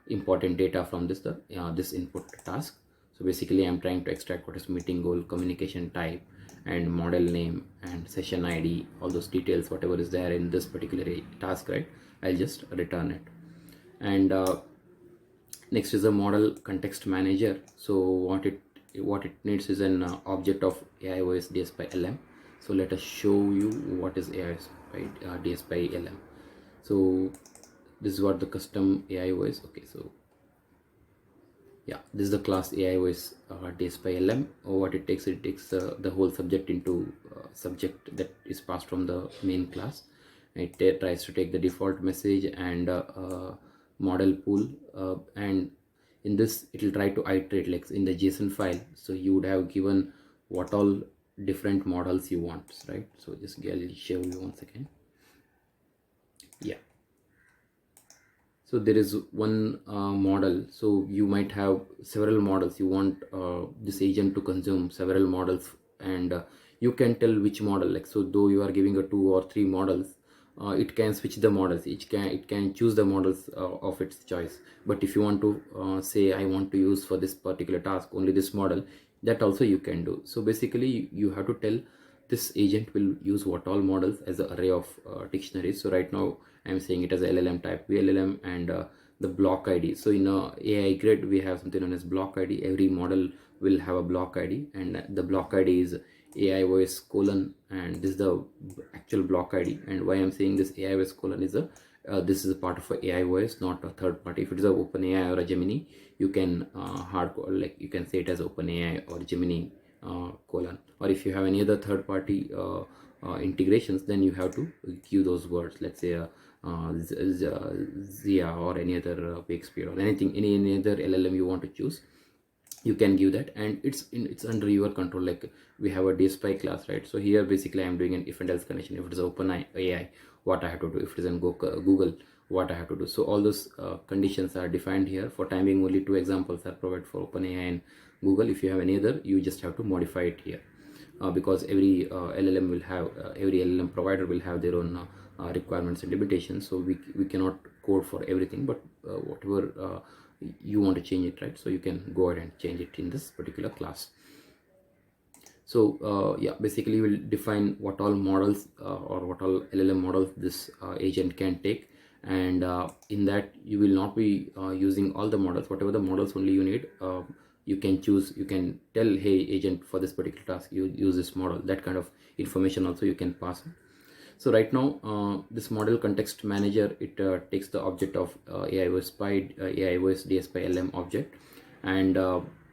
important data from this input task. So basically I'm trying to extract what is meeting goal, communication type, and model name and session ID, all those details, whatever is there in this particular task, right? I'll just return it. And next is a model context manager. So what it needs is an object of AIOS dspy LM. So let us show you what is AIOS dspy LM. So this is what the custom AIOS. Okay, so yeah, this is the class AIOS dspy LM. What it takes the whole subject into subject that is passed from the main class. It tries to take the default message and model pool, and in this it will try to iterate, like in the JSON file. So you would have given what all different models you want, right? So just I'll show you one second. Yeah, so there is one model. So you might have several models. You want this agent to consume several models, and you can tell which model, like, so though you are giving a 2 or 3 models, it can switch the models. It can choose the models of its choice. But if you want to say I want to use for this particular task only this model, that also you can do. So basically you have to tell this agent will use what all models as an array of dictionaries. So right now I'm saying it as a LLM type VLLM, and the block ID. So in AI grid we have something known as block ID. Every model will have a block ID, and the block ID is AIOS colon, and this is the actual block ID. And why I'm saying this AIOS colon is a this is a part of a AIOS, not a third party. If it is a OpenAI or a Gemini, you can hardcore, like you can say it as OpenAI or Gemini colon. Or if you have any other third party integrations, then you have to give those words. Let's say Zia or any other Shakespeare or anything, any other LLM you want to choose, you can give that, and it's under your control. Like we have a DSPy class, right? So here basically I'm doing an if and else condition. If it is OpenAI, what I have to do. If it is in Google, what I have to do. So all those conditions are defined here. For time being, only 2 examples are provided for OpenAI and Google. If you have any other, you just have to modify it here, because every LLM will have every LLM provider will have their own requirements and limitations. So we cannot code for everything, but whatever you want to change it, right? So you can go ahead and change it in this particular class. So yeah, basically we'll define what all models or what all LLM models this agent can take, and in that you will not be using all the models. Whatever the models only you need, you can choose. You can tell, hey agent, for this particular task you use this model. That kind of information also you can pass. So right now this model context manager, it takes the object of AIOS DSPy LM object, and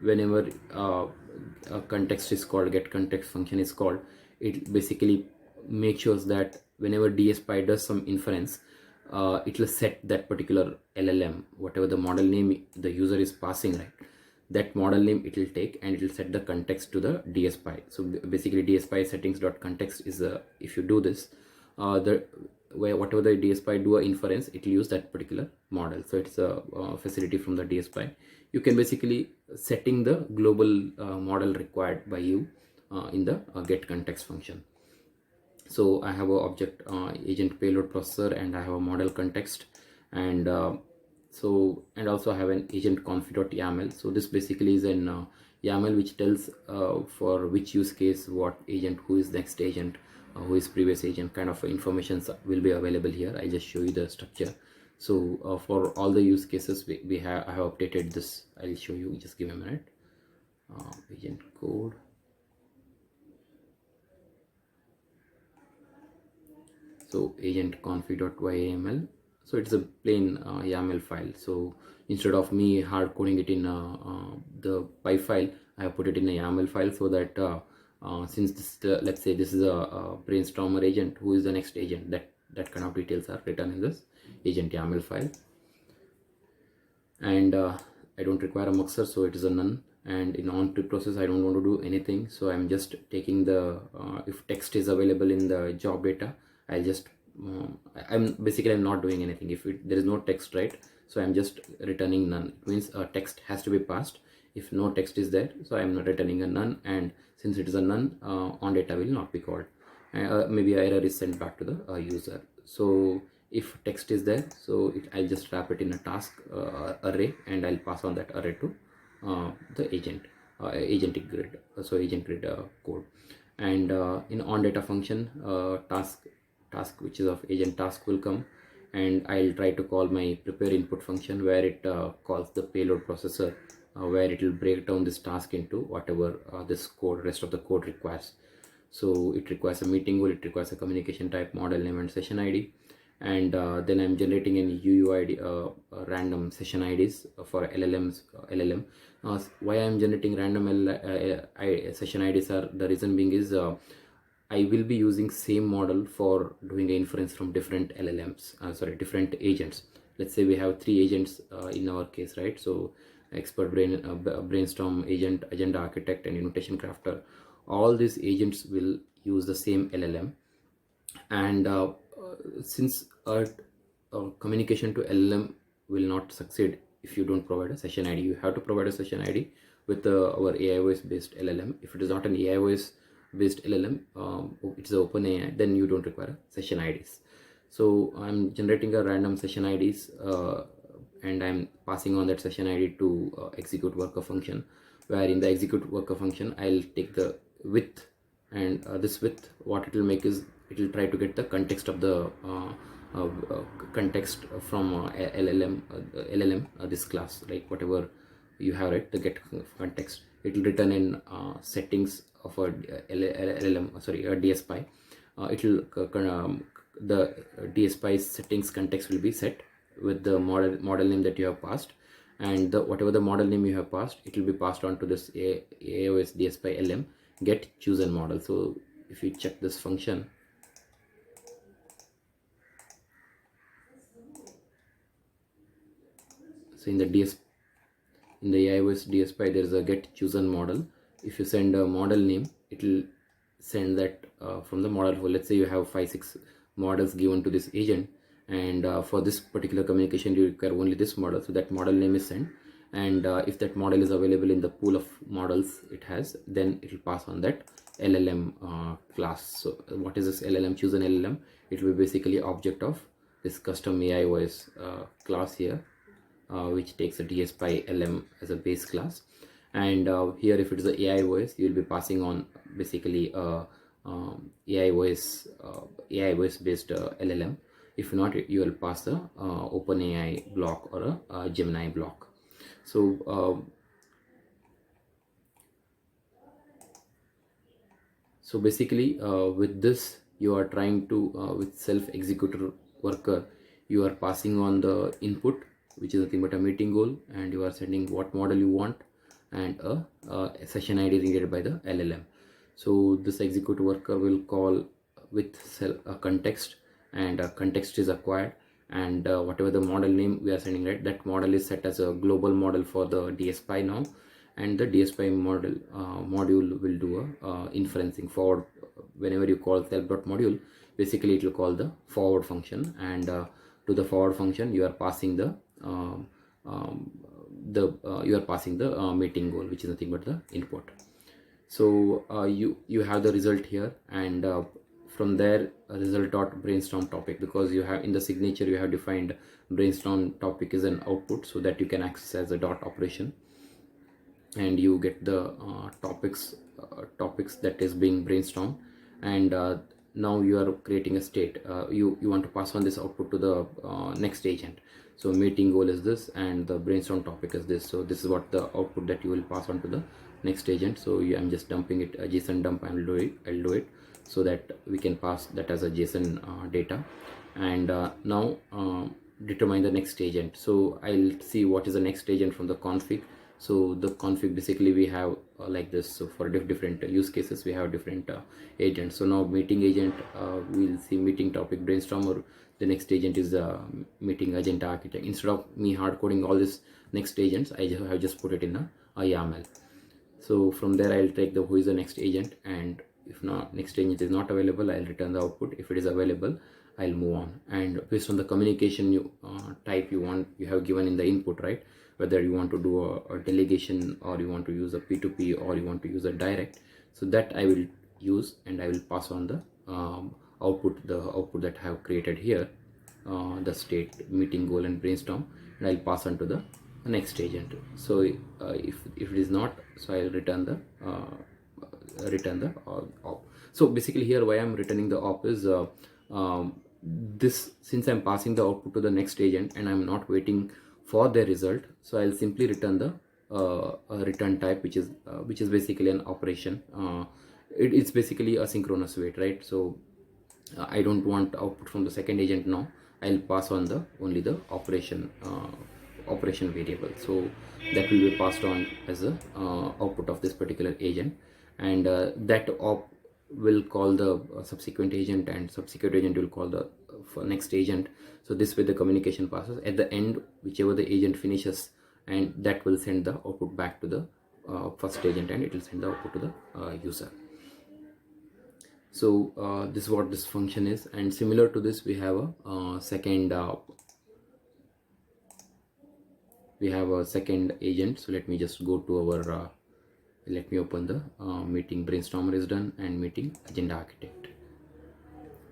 whenever a context is called, get context function is called, it basically makes sure that whenever DSPy does some inference, it will set that particular LLM, whatever the model name the user is passing, right? That model name it will take, and it will set the context to the DSPy. So basically DSPy settings.context is if you do this, whatever the DSPy do a inference, it will use that particular model. So it's a facility from the DSPy. You can basically setting the global model required by you in the get context function. So I have a object agent payload processor, and I have a model context, and and also I have an agent config.yaml. So this basically is an YAML which tells for which use case what agent, who is next agent, who is previous agent, kind of information will be available here. I just show you the structure. So for all the use cases I have updated this. I'll show you, just give me a minute. Agent code. So agent config.yml. So it's a plain YAML file. So instead of me hard coding it in the py file, I have put it in a YAML file, so that since this let's say this is a brainstormer agent, who is the next agent, that kind of details are written in this agent YAML file. And I don't require a muxer, so it is a none. And in on process I don't want to do anything, so I'm just taking the if text is available in the job data, I'll just I'm not doing anything. If there is no text, right, so I'm just returning none. It means a text has to be passed. If no text is there, so I'm not returning a none, and since it is a none, on data will not be called. Maybe error is sent back to the user. So if text is there, so I'll just wrap it in a task array, and I'll pass on that array to the agent agentic grid. So agent grid code. And in on data function, task which is of agent task will come, and I'll try to call my prepare input function, where it calls the payload processor, where it will break down this task into whatever this code, rest of the code requires. So it requires a meeting goal, it requires a communication type, model name, and session ID. And then I'm generating an UUID random session IDs for LLMs. Why I'm generating random session IDs are, the reason being is I will be using same model for doing inference from different LLMs, different agents. Let's say we have 3 agents in our case, right? So expert brainstorm agent, agenda architect, and annotation crafter. All these agents will use the same LLM, and since communication to LLM will not succeed if you don't provide a session ID. You have to provide a session ID with our AIOS based LLM. If it is not an AIOS based LLM, it's OpenAI, then you don't require session IDs. So I'm generating a random session IDs, and I'm passing on that session ID to execute worker function, where in the execute worker function I'll take the width, and this width, what it will make is it will try to get the context of the context from LLM, this class, like whatever you have, right, the get context, it will return in settings of a LLM, sorry, a DSPy. It will the DSPy settings context will be set with the model name that you have passed, and whatever the model name you have passed, it will be passed on to this AIOS DSPy LM get chosen model. So if you check this function, so in the AIOS DSPy there is a get chosen model. If you send a model name, it will send that from the model file. Let's say you have 5-6 models given to this agent, and for this particular communication you require only this model, so that model name is sent, and if that model is available in the pool of models it has, then it will pass on that LLM class. So what is this LLM chosen LLM? It will be basically object of this custom AIOS class here, which takes a DSPy LM as a base class. And here, if it is the AIOS, you will be passing on basically AIOS based LLM. If not, you will pass a OpenAI block or a Gemini block. So so basically with this you are trying to with self-executor worker, you are passing on the input, which is nothing but a meeting goal, and you are sending what model you want and a session ID generated by the LLM. So this execute worker will call with a context, and a context is acquired, and whatever the model name we are sending, right, that model is set as a global model for the DSPy now, and the DSPy model module will do a inferencing forward. Whenever you call self.module, basically it will call the forward function, and to the forward function you are passing the meeting goal, which is nothing but the input. So you have the result here, and from there result dot brainstorm topic, because you have in the signature you have defined brainstorm topic is an output, so that you can access as a dot operation, and you get the topics that is being brainstormed. And now you are creating a state. You want to pass on this output to the next agent. So meeting goal is this, and the brainstorm topic is this. So this is what the output that you will pass on to the next agent. So I'm just dumping it, a JSON dump. I'll do it so that we can pass that as a JSON data. And now determine the next agent. So I'll see what is the next agent from the config. So the config, basically we have like this. So for different use cases we have different agents. So now meeting agent, we'll see meeting topic brainstorm, or the next agent is meeting agent architect. Instead of me hard coding all this next agents, I have just put it in a YAML. So from there I'll take the who is the next agent, and if not next agent is not available, I'll return the output. If it is available, I'll move on. And based on the communication type you have given in the input, right, whether you want to do a delegation, or you want to use a P2P, or you want to use a direct, so that I will use, and I will pass on the output that I have created here, the state, meeting goal, and brainstorm, and I'll pass on to the next agent. So if it is not, so I'll return the op. So basically here why I'm returning the op is this, since I'm passing the output to the next agent and I'm not waiting for the result, so I'll simply return the return type, which is basically an operation. It's basically a synchronous wait, right? So I don't want output from the second agent now. I'll pass on only the operation variable. So that will be passed on as a output of this particular agent, and that op will call the subsequent agent, and subsequent agent will call the next agent. So this way the communication passes. At the end, whichever the agent finishes, and that will send the output back to the first agent, and it will send the output to the user. So this is what this function is. And similar to this, we have a second agent. So let me just go to our let me open the meeting brainstormer is done, and meeting agenda architect.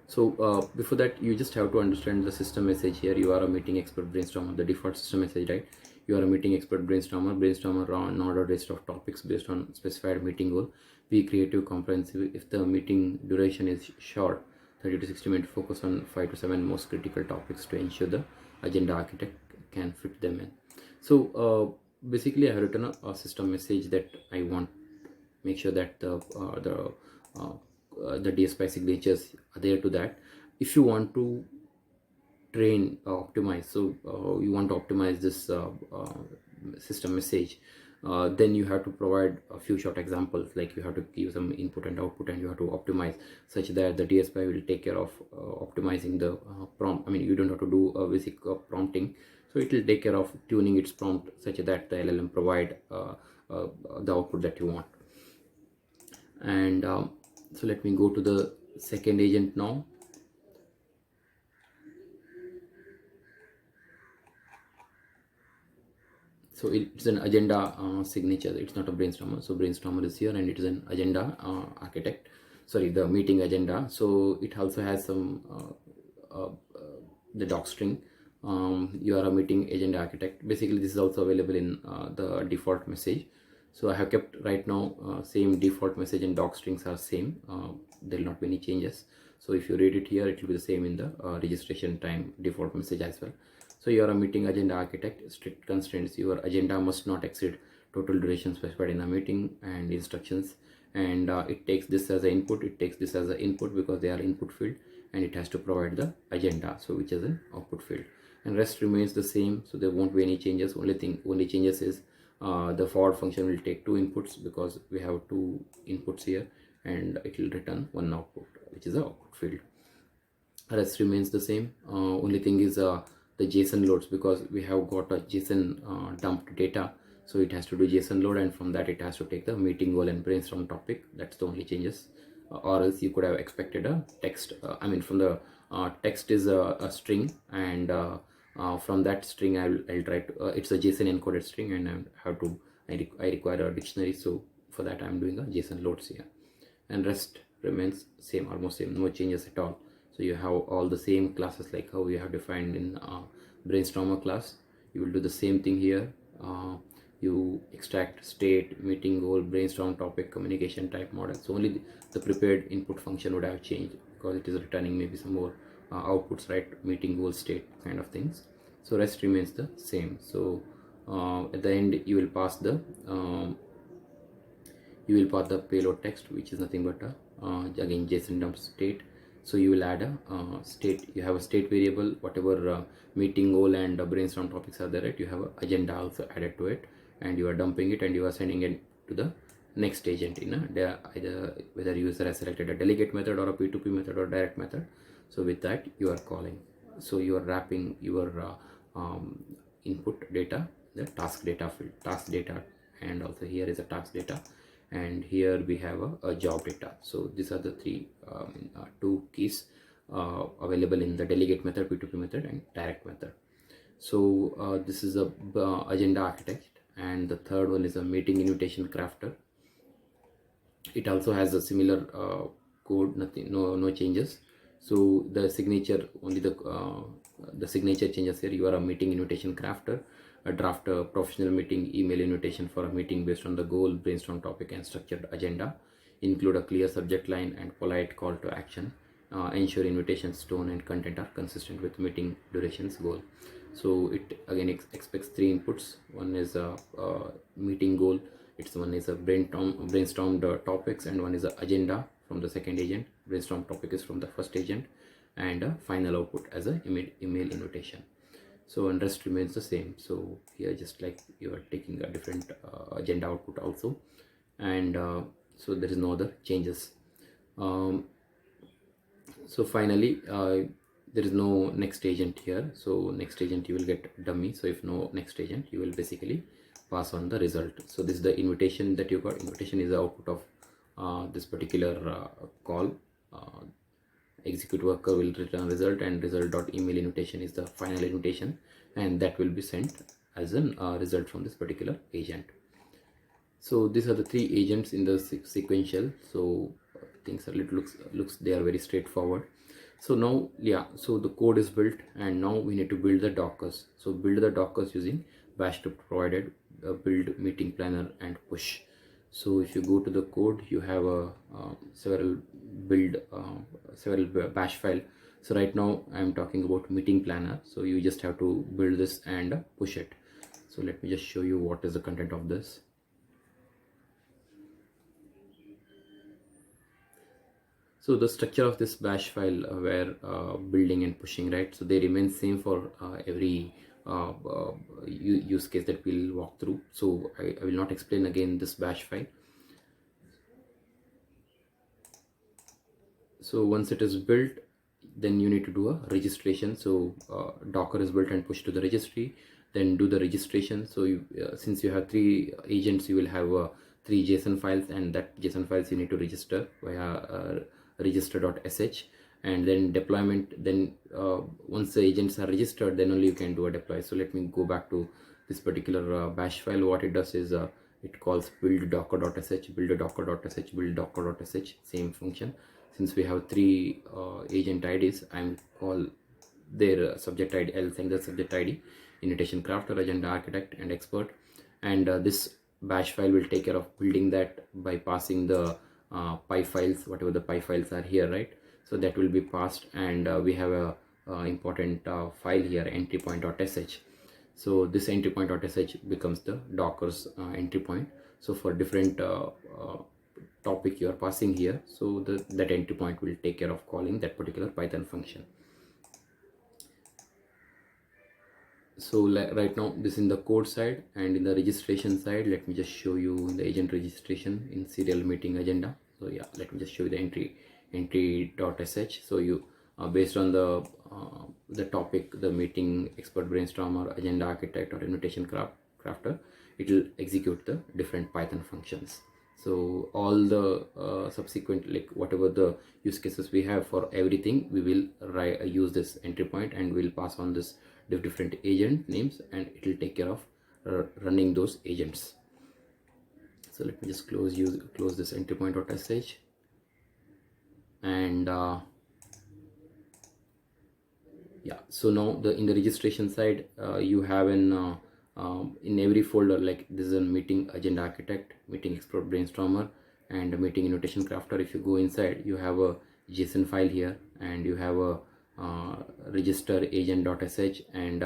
So before that, you just have to understand the system message here. You are a meeting expert brainstormer, the default system message, right? You are a meeting expert brainstormer on order list of topics based on specified meeting goal. Be creative, comprehensive. If the meeting duration is short, 30 to 60 minutes focus on 5 to 7 most critical topics to ensure the agenda architect can fit them in. So basically I have written a system message that I want make sure that the DSPy signatures are there to that. If you want to train optimize, so you want to optimize this system message, then you have to provide a few short examples, like you have to give some input and output, and you have to optimize such that the DSPy will take care of optimizing the prompt. I mean, you don't have to do a basic prompting, so it will take care of tuning its prompt such that the LLM provide the output that you want. And so let me go to the second agent now. So it's an agenda signature. It's not a brainstormer. So brainstormer is here, and it is an agenda architect. Sorry, the meeting agenda. So it also has some the doc string. You are a meeting agenda architect. Basically, this is also available in the default message. So I have kept right now same default message and doc strings are same. There will not be any changes. So if you read it here, it will be the same in the registration time default message as well. So you are a meeting agenda architect. Strict constraints: your agenda must not exceed total duration specified in a meeting, and instructions. And it takes this as an input. It takes this as an input because they are input field, and it has to provide the agenda, so which is an output field. And rest remains the same, so there won't be any changes. Only changes is the forward function will take 2 inputs because we have 2 inputs here, and it will return 1 output, which is the output field. Rest remains the same. Only thing is the JSON loads, because we have got a JSON dumped data, so it has to do JSON load, and from that it has to take the meeting goal and brainstorm topic. That's the only changes. Or else you could have expected a text. I mean, from the text is a string, and from that string I'll try to it's a JSON encoded string, and I require a dictionary, so for that I'm doing a JSON loads here. And rest remains same, almost same, no changes at all. So you have all the same classes like how you have defined in brainstormer class. You will do the same thing here. You extract state, meeting goal, brainstorm topic, communication type model. So only the prepared input function would have changed because it is returning maybe some more outputs, right? Meeting goal, state kind of things. So rest remains the same. So at the end you will pass the payload text, which is nothing but again JSON dump state. So you will add a state. You have a state variable, whatever meeting goal and brainstorm topics are there, right? You have an agenda also added to it, and you are dumping it, and you are sending it to the next agent in either whether user has selected a delegate method or a P2P method or direct method. So with that you are calling. So you are wrapping your input data, the task data field, task data, and also here is a task data, and here we have a job data. So these are the 2 keys available in the delegate method, P2P method, and direct method. So this is a agenda architect, and the third one is a meeting invitation crafter. It also has a similar code, no changes. So the signature, only the signature changes here. You are a meeting invitation crafter. Draft a professional meeting email invitation for a meeting based on the goal, brainstorm topic, and structured agenda. Include a clear subject line and polite call to action. Ensure invitation's tone and content are consistent with meeting duration's goal. So it again expects 3 inputs. One is a meeting goal. One is a brainstormed topics, and one is a agenda from the second agent. Brainstorm topic is from the first agent, and a final output as a email invitation. So and rest remains the same. So here just like you are taking a different agenda output also, and so there is no other changes. So finally there is no next agent here. So next agent you will get dummy. So if no next agent, you will basically pass on the result. So this is the invitation that you got. Invitation is the output of this particular call. Execute worker will return result, and result.email invitation is the final invitation, and that will be sent as a result from this particular agent. So these are the 3 agents in the sequential. So things are looks they are very straightforward. So now so the code is built, and now we need to build the dockers. So build the dockers using bash script provided, build meeting planner and push. So if you go to the code, you have a several build several bash file. So right now I'm talking about meeting planner, so you just have to build this and push it. So let me just show you what is the content of this. So the structure of this bash file where building and pushing, right, so they remain same for every use case that we'll walk through. So I will not explain again this bash file. So once it is built, then you need to do a registration. So Docker is built and pushed to the registry, then do the registration. So you, since you have 3 agents, you will have 3 JSON files, and that JSON files you need to register via register.sh, and then deployment. Then once the agents are registered, then only you can do a deploy. So let me go back to this particular bash file. What it does is it calls build docker.sh, build docker.sh, build docker.sh, same function. Since we have 3 agent IDs, I'm call their subject ID. I'll send the subject ID, invitation crafter, agenda architect, and expert. And this bash file will take care of building that by passing the py files, whatever the py files are here, right? So that will be passed, and we have a important file here, entry point.sh. So this entry point.sh becomes the Docker's entry point. So for different topic you are passing here, so that entry point will take care of calling that particular Python function. So right now this in the code side, and in the registration side, let me just show you the agent registration in serial meeting agenda. So yeah, let me just show you the entry.sh. So you based on the topic, the meeting, expert brainstormer, agenda architect, or invitation crafter, it will execute the different Python functions. So all the subsequent, like whatever the use cases we have, for everything we will use this entry point, and we'll pass on this different agent names, and it will take care of running those agents. So let me just close this entry point.sh, and yeah, so now in the registration side, you have in every folder, like this is a meeting agenda architect, meeting expert brainstormer, and a meeting invitation crafter. If you go inside, you have a JSON file here, and you have a register agent.sh and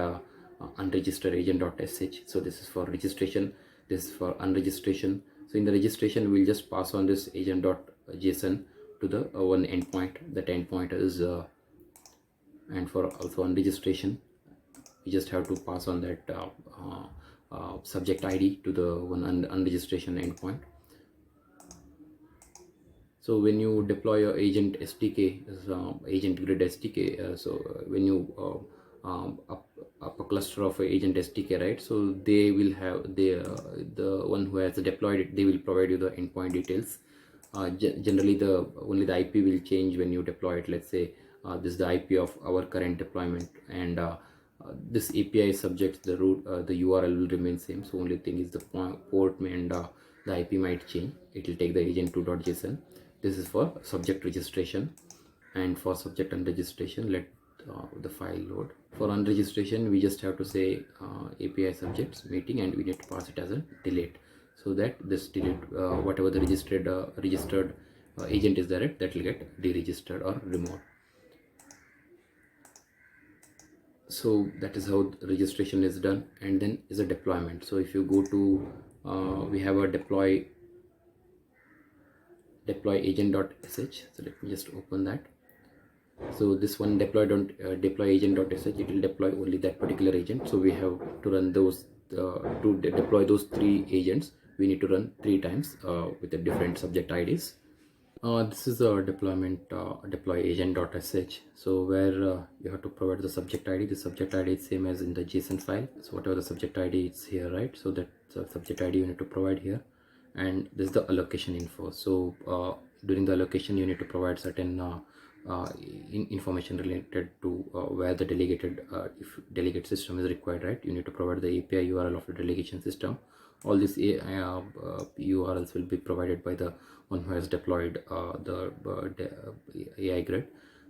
unregister agent.sh. So this is for registration, this is for unregistration. So in the registration, we'll just pass on this agent.json to the one endpoint. That endpoint is and for also on registration, you just have to pass on that subject ID to the one unregistration endpoint. So when you deploy your agent SDK, AgentGrid SDK, so when you up a cluster of agent SDK, right? So they will have the one who has deployed it, they will provide you the endpoint details. Generally, only the IP will change when you deploy it. Let's say this is the IP of our current deployment, and this API subject, the root, the URL will remain same. So only thing is the port and the IP might change. It will take the agent2.json. This is for subject registration, and for subject unregistration, let the file load. For unregistration, we just have to say API subjects meeting, and we need to pass it as a delete, so that this delete whatever the registered agent is there, that will get deregistered or removed. So that is how the registration is done, and then is a deployment. So if you go to we have a deploy agent.sh. So let me just open that. So this one deploy agent.sh, it will deploy only that particular agent. So we have to run those to deploy those 3 agents, we need to run 3 times with the different subject IDs. This is a deployment deploy agent.sh. So where you have to provide the subject ID. The subject ID is same as in the JSON file. So whatever the subject ID is here, right? So that subject ID you need to provide here, and this is the allocation info. So during the allocation, you need to provide certain information related to where the delegated if delegate system is required, right? You need to provide the API URL of the delegation system. All these URLs will be provided by the one who has deployed the AI grid.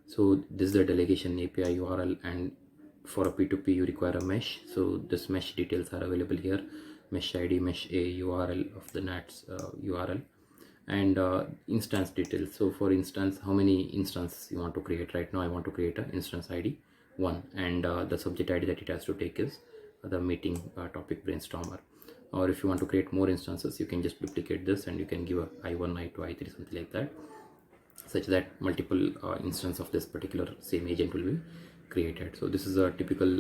So this is the delegation API URL, and for a P2P you require a mesh. So this mesh details are available here. mesh id, mesh a, url of the NAT's url, and instance details. So for instance, how many instances you want to create. Right now I want to create an instance id 1, and the subject id that it has to take is the meeting topic brainstormer. Or if you want to create more instances, you can just duplicate this and you can give a i1, i2, i3, something like that, such that multiple instance of this particular same agent will be created. So this is a typical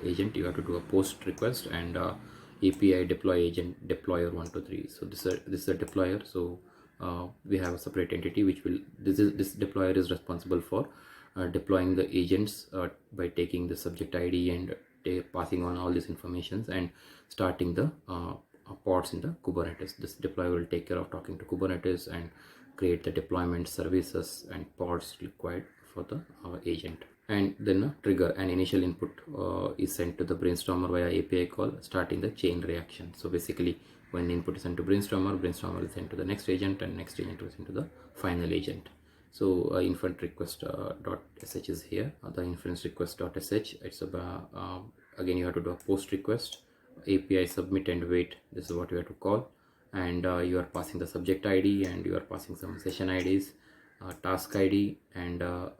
agent. You have to do a post request and API deploy agent deployer 123. So this is a deployer. So we have a separate entity which will this deployer is responsible for deploying the agents by taking the subject ID and passing on all these informations and starting the pods in the Kubernetes. This deployer will take care of talking to Kubernetes and create the deployment services and pods required for the agent. And then a trigger, an initial input is sent to the brainstormer via API call, starting the chain reaction. So basically, when input is sent to brainstormer, brainstormer is sent to the next agent, and next agent is sent to the final agent. So inference request .sh is here. The inference request .sh, it's about again you have to do a post request, API submit and wait. This is what you have to call, and you are passing the subject ID and you are passing some session IDs, task ID, and a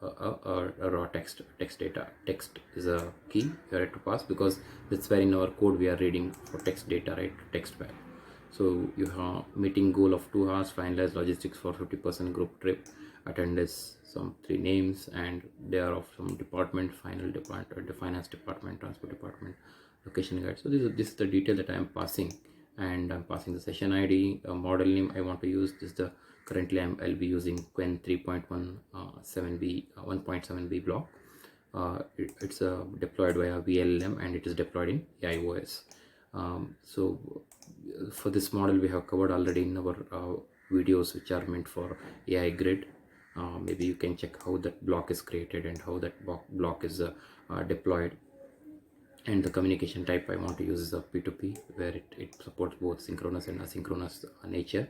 raw text data. Text is a key you have to pass because that's where in our code we are reading for text data, right? Text file. So you have meeting goal of 2 hours, finalize logistics for 50% group trip, attendance some 3 names, and they are of some department, final department, the finance department, transport department, location guide. So this is the detail that I am passing, and I'm passing the session ID, model name I want to use. This is the currently I'll be using Quen 3.17b 1.7b block. It's deployed via VLLM and it is deployed in AIOS. So for this model we have covered already in our videos which are meant for AgentGrid. Maybe you can check how that block is created and how that block is deployed. And the communication type I want to use is a P2P, where it supports both synchronous and asynchronous nature.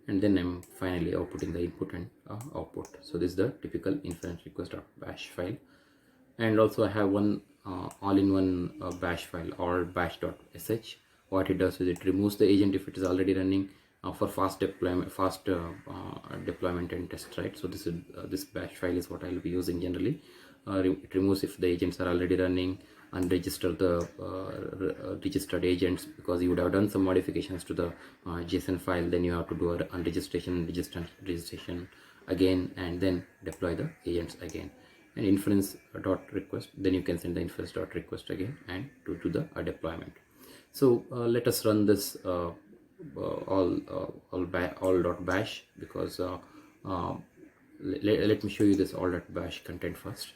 And then I'm finally outputting the input and output. So this is the typical inference request.bash file. And also I have one all-in-one bash file, or bash.sh. What it does is it removes the agent if it is already running for fast deployment, deployment and test, right? So this bash file is what I will be using generally. It removes if the agents are already running, unregister the registered agents, because you would have done some modifications to the JSON file. Then you have to do a registration again, and then deploy the agents again. And inference dot request, then you can send the inference dot request again and to the deployment. So let us run this all.bash, because let me show you this all.bash content first.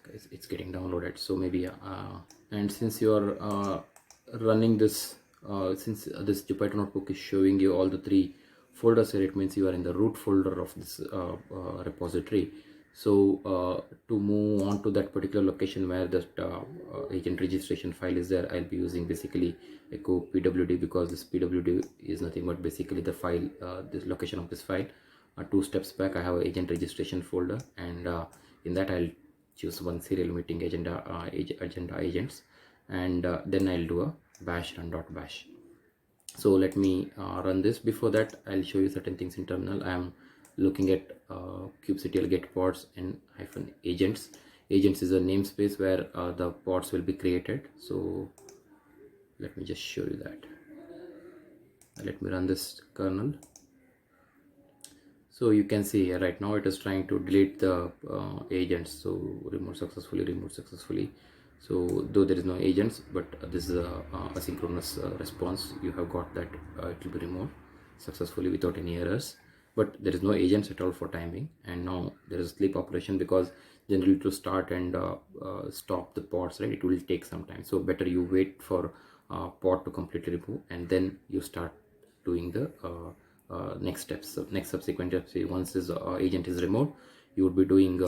Okay, it's getting downloaded. So maybe and since you are running this, since this Jupyter notebook is showing you all the 3 folders here, it means you are in the root folder of this repository. So to move on to that particular location where that agent registration file is there, I'll be using basically echo pwd, because this pwd is nothing but basically the file, this location of this file. 2 steps back I have an agent registration folder, and in that I'll choose one serial meeting agenda agents, and then I'll do a bash run.bash. So let me run this. Before that, I'll show you certain things in terminal. I am looking at kubectl get pods and -agents. Agents is a namespace where the pods will be created. So let me just show you that. Let me run this kernel. So you can see here right now it is trying to delete the agents. So remove successfully. So though there is no agents, but this is a asynchronous response. You have got that it will be removed successfully without any errors, but there is no agents at all for timing. And now there is a sleep operation, because generally to start and stop the pods, right, it will take some time. So better you wait for pod to completely remove, and then you start doing the next steps. So next subsequent steps, once this agent is removed, you would be doing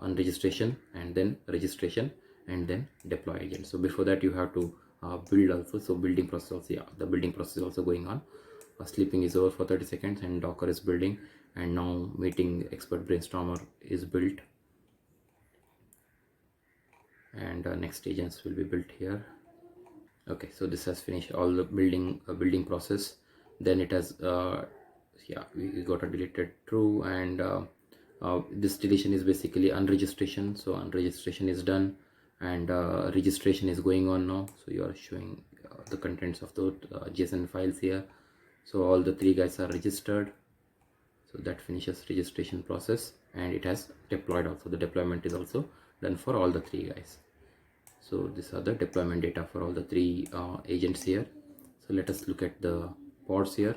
unregistration and then registration and then deploy agent. So before that you have to build also. So building process also, yeah, the building process is also going on. Sleeping is over for 30 seconds and Docker is building, and now meeting expert brainstormer is built, and next agents will be built here. Okay, so this has finished all the building process. Then it has yeah, we got a deleted true, and this deletion is basically unregistration. So unregistration is done, and registration is going on now. So you are showing the contents of the JSON files here. So all the three guys are registered. So that finishes registration process, and it has deployed also. The deployment is also done for all the three guys. So these are the deployment data for all the three agents here. So let us look at the pods here.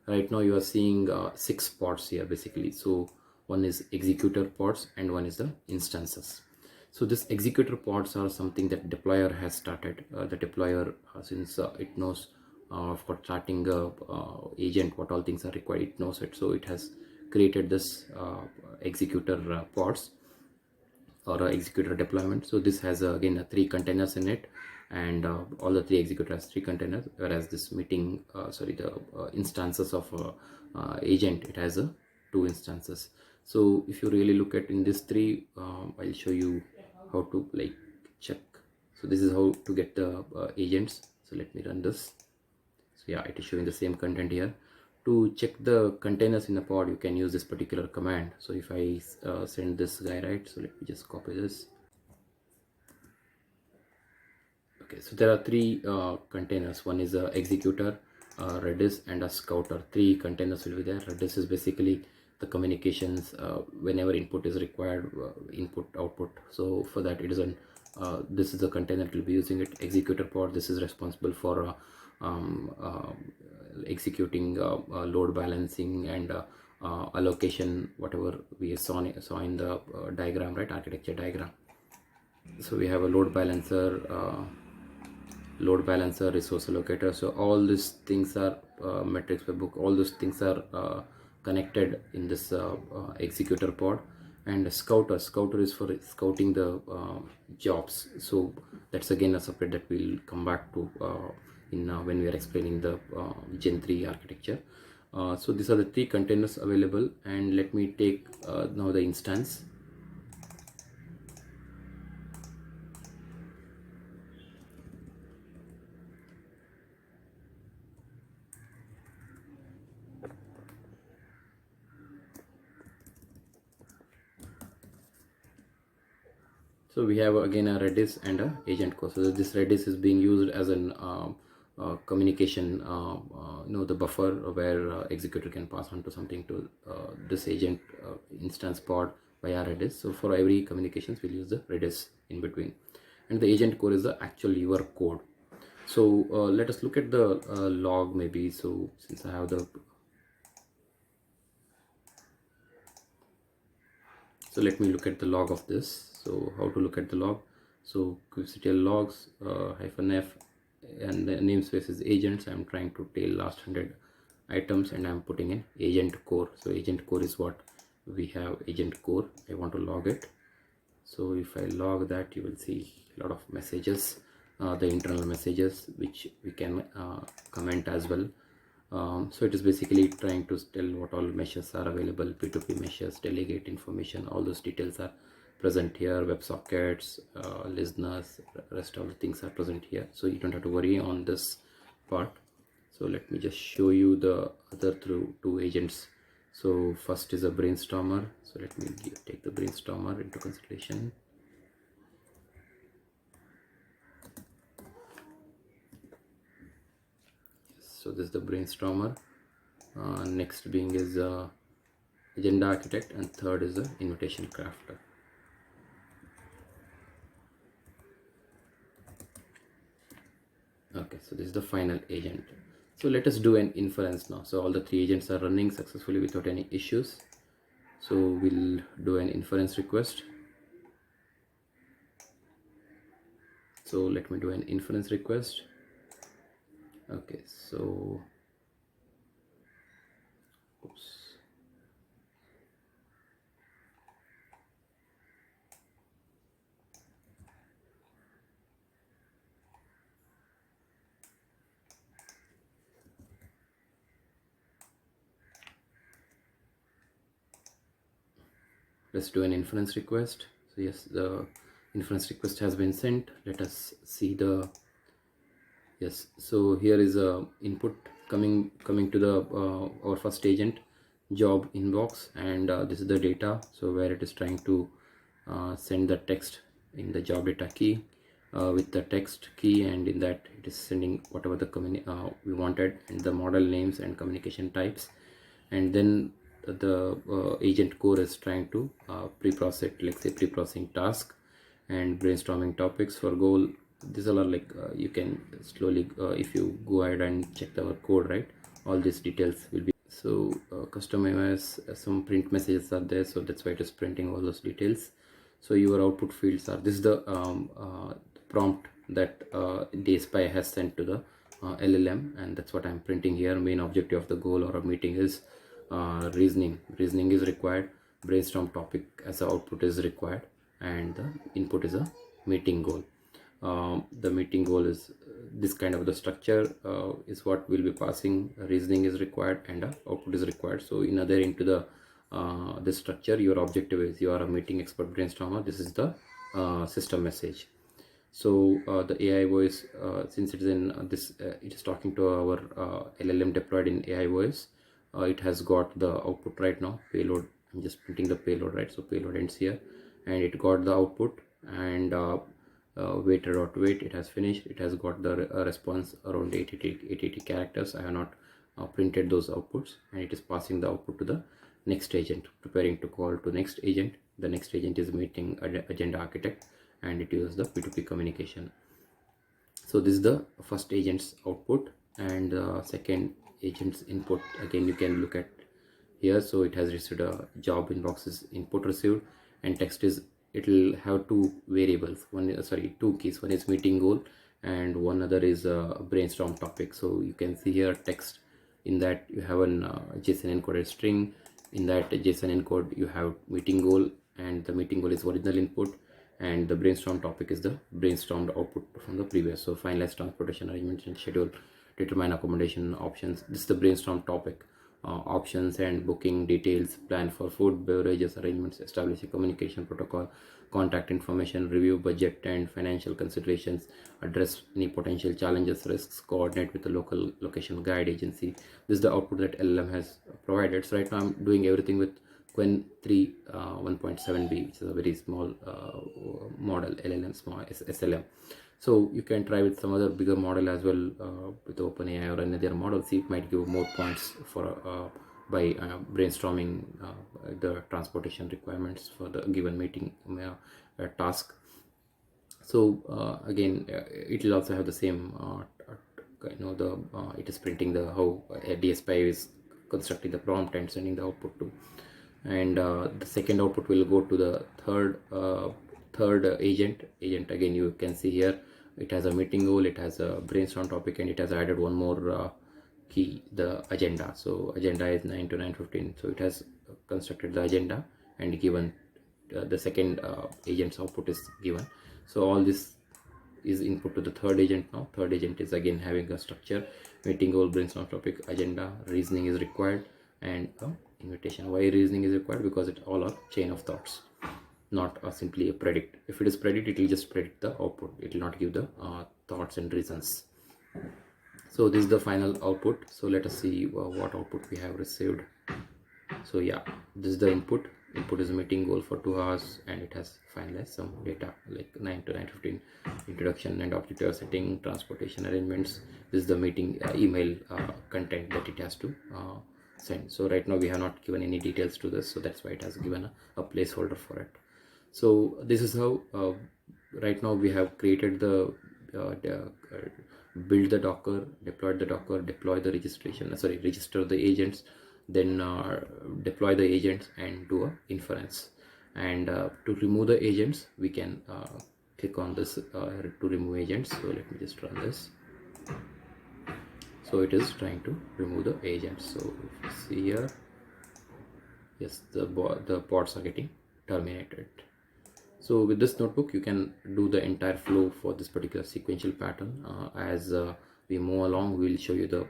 Right now you are seeing 6 pods here basically. So one is executor pods and one is the instances. So this executor pods are something that deployer has started. The deployer, since it knows for starting agent what all things are required, it knows it. So it has created this executor pods or executor deployment. So this has again 3 containers in it, and all the 3 executor has 3 containers, whereas this meeting the instances of agent, it has 2 instances. So if you really look at in this 3, I'll show you how to like check. So this is how to get the agents. So let me run this. So yeah, it is showing the same content here. To check the containers in the pod, you can use this particular command. So if I send this guy, right, so let me just copy this. Okay, so there are 3 containers. One is a executor, Redis, and a scouter. 3 containers will be there. Redis is basically the communications whenever input is required, input output. So for that, it is an this is the container that will be using it. Executor pod, this is responsible for um, uh, executing load balancing and allocation, whatever we saw in the diagram, right, architecture diagram. So we have a load balancer, resource allocator. So all these things are metrics webhook, all those things are connected in this executor pod. And scouter is for scouting the jobs. So that's again a separate that we'll come back to in when we are explaining the gen 3 architecture. So these are the 3 containers available, and let me take now the instance. So we have again a Redis and a agent core. So this Redis is being used as an communication, the buffer where executor can pass on to something to this agent instance pod via Redis. So for every communications, we'll use the Redis in between, and the agent core is the actual your code. So let us look at the log maybe. So since I have the So let me look at the log of this. So how to look at the log? So kubectl logs -f, and the namespace is agents. I'm trying to tail last 100 items, and I'm putting in agent core. So agent core is what we have. Agent core, I want to log it. So if I log that, you will see a lot of messages, the internal messages, which we can comment as well. So it is basically trying to tell what all meshes are available, P2P meshes, delegate information, all those details are present here, WebSockets, listeners, rest of the things are present here. So you don't have to worry on this part. So let me just show you the other through 2 agents. So first is a brainstormer. So let me take the brainstormer into consideration. So this is the brainstormer. Next being is agenda architect, and third is the invitation crafter. Okay, so this is the final agent. So let us do an inference now. So all the 3 agents are running successfully without any issues. So we'll do an inference request. So let me do an inference request. Okay, so oops. Let's do an inference request. So yes, the inference request has been sent. Let us see the Yes, so here is a input coming to the our first agent job inbox, and this is the data, so where it is trying to send the text in the job data key with the text key, and in that it is sending whatever the we wanted, and the model names and communication types. And then the agent core is trying to pre-process, let's say pre-processing task and brainstorming topics for goal. These all are like you can slowly if you go ahead and check our code, right, all these details will be. So custom AIOS, some print messages are there, so that's why it is printing all those details. So your output fields are, this is the prompt that DSPy has sent to the LLM, and that's what I'm printing here. Main objective of the goal or a meeting is reasoning is required, brainstorm topic as a output is required, and the input is a meeting goal. The meeting goal is this kind of the structure is what will be passing. Reasoning is required and output is required. So in other into the this structure, your objective is you are a meeting expert brainstormer. This is the system message. So the AI voice, since it is in this it is talking to our LLM deployed in AI voice, it has got the output right now. Payload, I'm just printing the payload, right? So payload ends here, and it got the output, and wait, it has finished. It has got the response around 880 characters. I have not printed those outputs, and it is passing the output to the next agent, preparing to call to next agent. The next agent is meeting agenda architect, and it uses the P2P communication. So this is the first agent's output, and second agent's input. Again, you can look at here. So it has received a job inboxes input received, and text is, it will have two variables, two keys. One is meeting goal, and one other is a brainstorm topic. So you can see here text, in that you have an JSON encoded string. In that JSON encode you have meeting goal, and the meeting goal is original input, and the brainstorm topic is the brainstormed output from the previous. So finalize transportation arrangements and schedule, determine accommodation options. This is the brainstorm topic. Options and booking details, plan for food, beverages arrangements, establish a communication protocol, contact information, review budget and financial considerations, address any potential challenges, risks, coordinate with the local location guide agency. This is the output that LLM has provided. So right now I'm doing everything with Qwen 3 1.7b, which is a very small model LLM, small SLM. So you can try with some other bigger model as well, with OpenAI or another model. See, it might give more points for by brainstorming the transportation requirements for the given meeting task. So again, it will also have the same it is printing the how DSPy is constructing the prompt and sending the output to, and the second output will go to the third agent. Again, you can see here it has a meeting goal, it has a brainstorm topic, and it has added one more key, the agenda. So agenda is 9 to 9:15. So it has constructed the agenda and given the second agent's output is given. So all this is input to the third agent. Now third agent is again having a structure: meeting goal, brainstorm topic, agenda, reasoning is required, and invitation. Why reasoning is required? Because it all are chain of thoughts, not simply a predict. If it is predict, it will just predict the output, it will not give the thoughts and reasons. So this is the final output. So let us see what output we have received. So yeah, this is the input is a meeting goal for 2 hours, and it has finalized some data like 9 to 9:15, introduction and objective setting, transportation arrangements. This is the meeting email content that it has to send. So right now we have not given any details to this, so that's why it has given a placeholder for it. So this is how right now we have created the build the Docker, deployed the Docker, deploy the register the agents, then deploy the agents and do a inference. And to remove the agents, we can click on this to remove agents. So let me just run this. So it is trying to remove the agents. So if you see here, yes, the pods are getting terminated. So with this notebook, you can do the entire flow for this particular sequential pattern. As we move along, we will show you the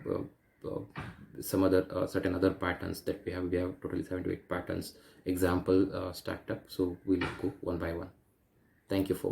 some other certain other patterns that we have. We have totally 7 to 8 patterns example stacked up. So we'll go one by one. Thank you for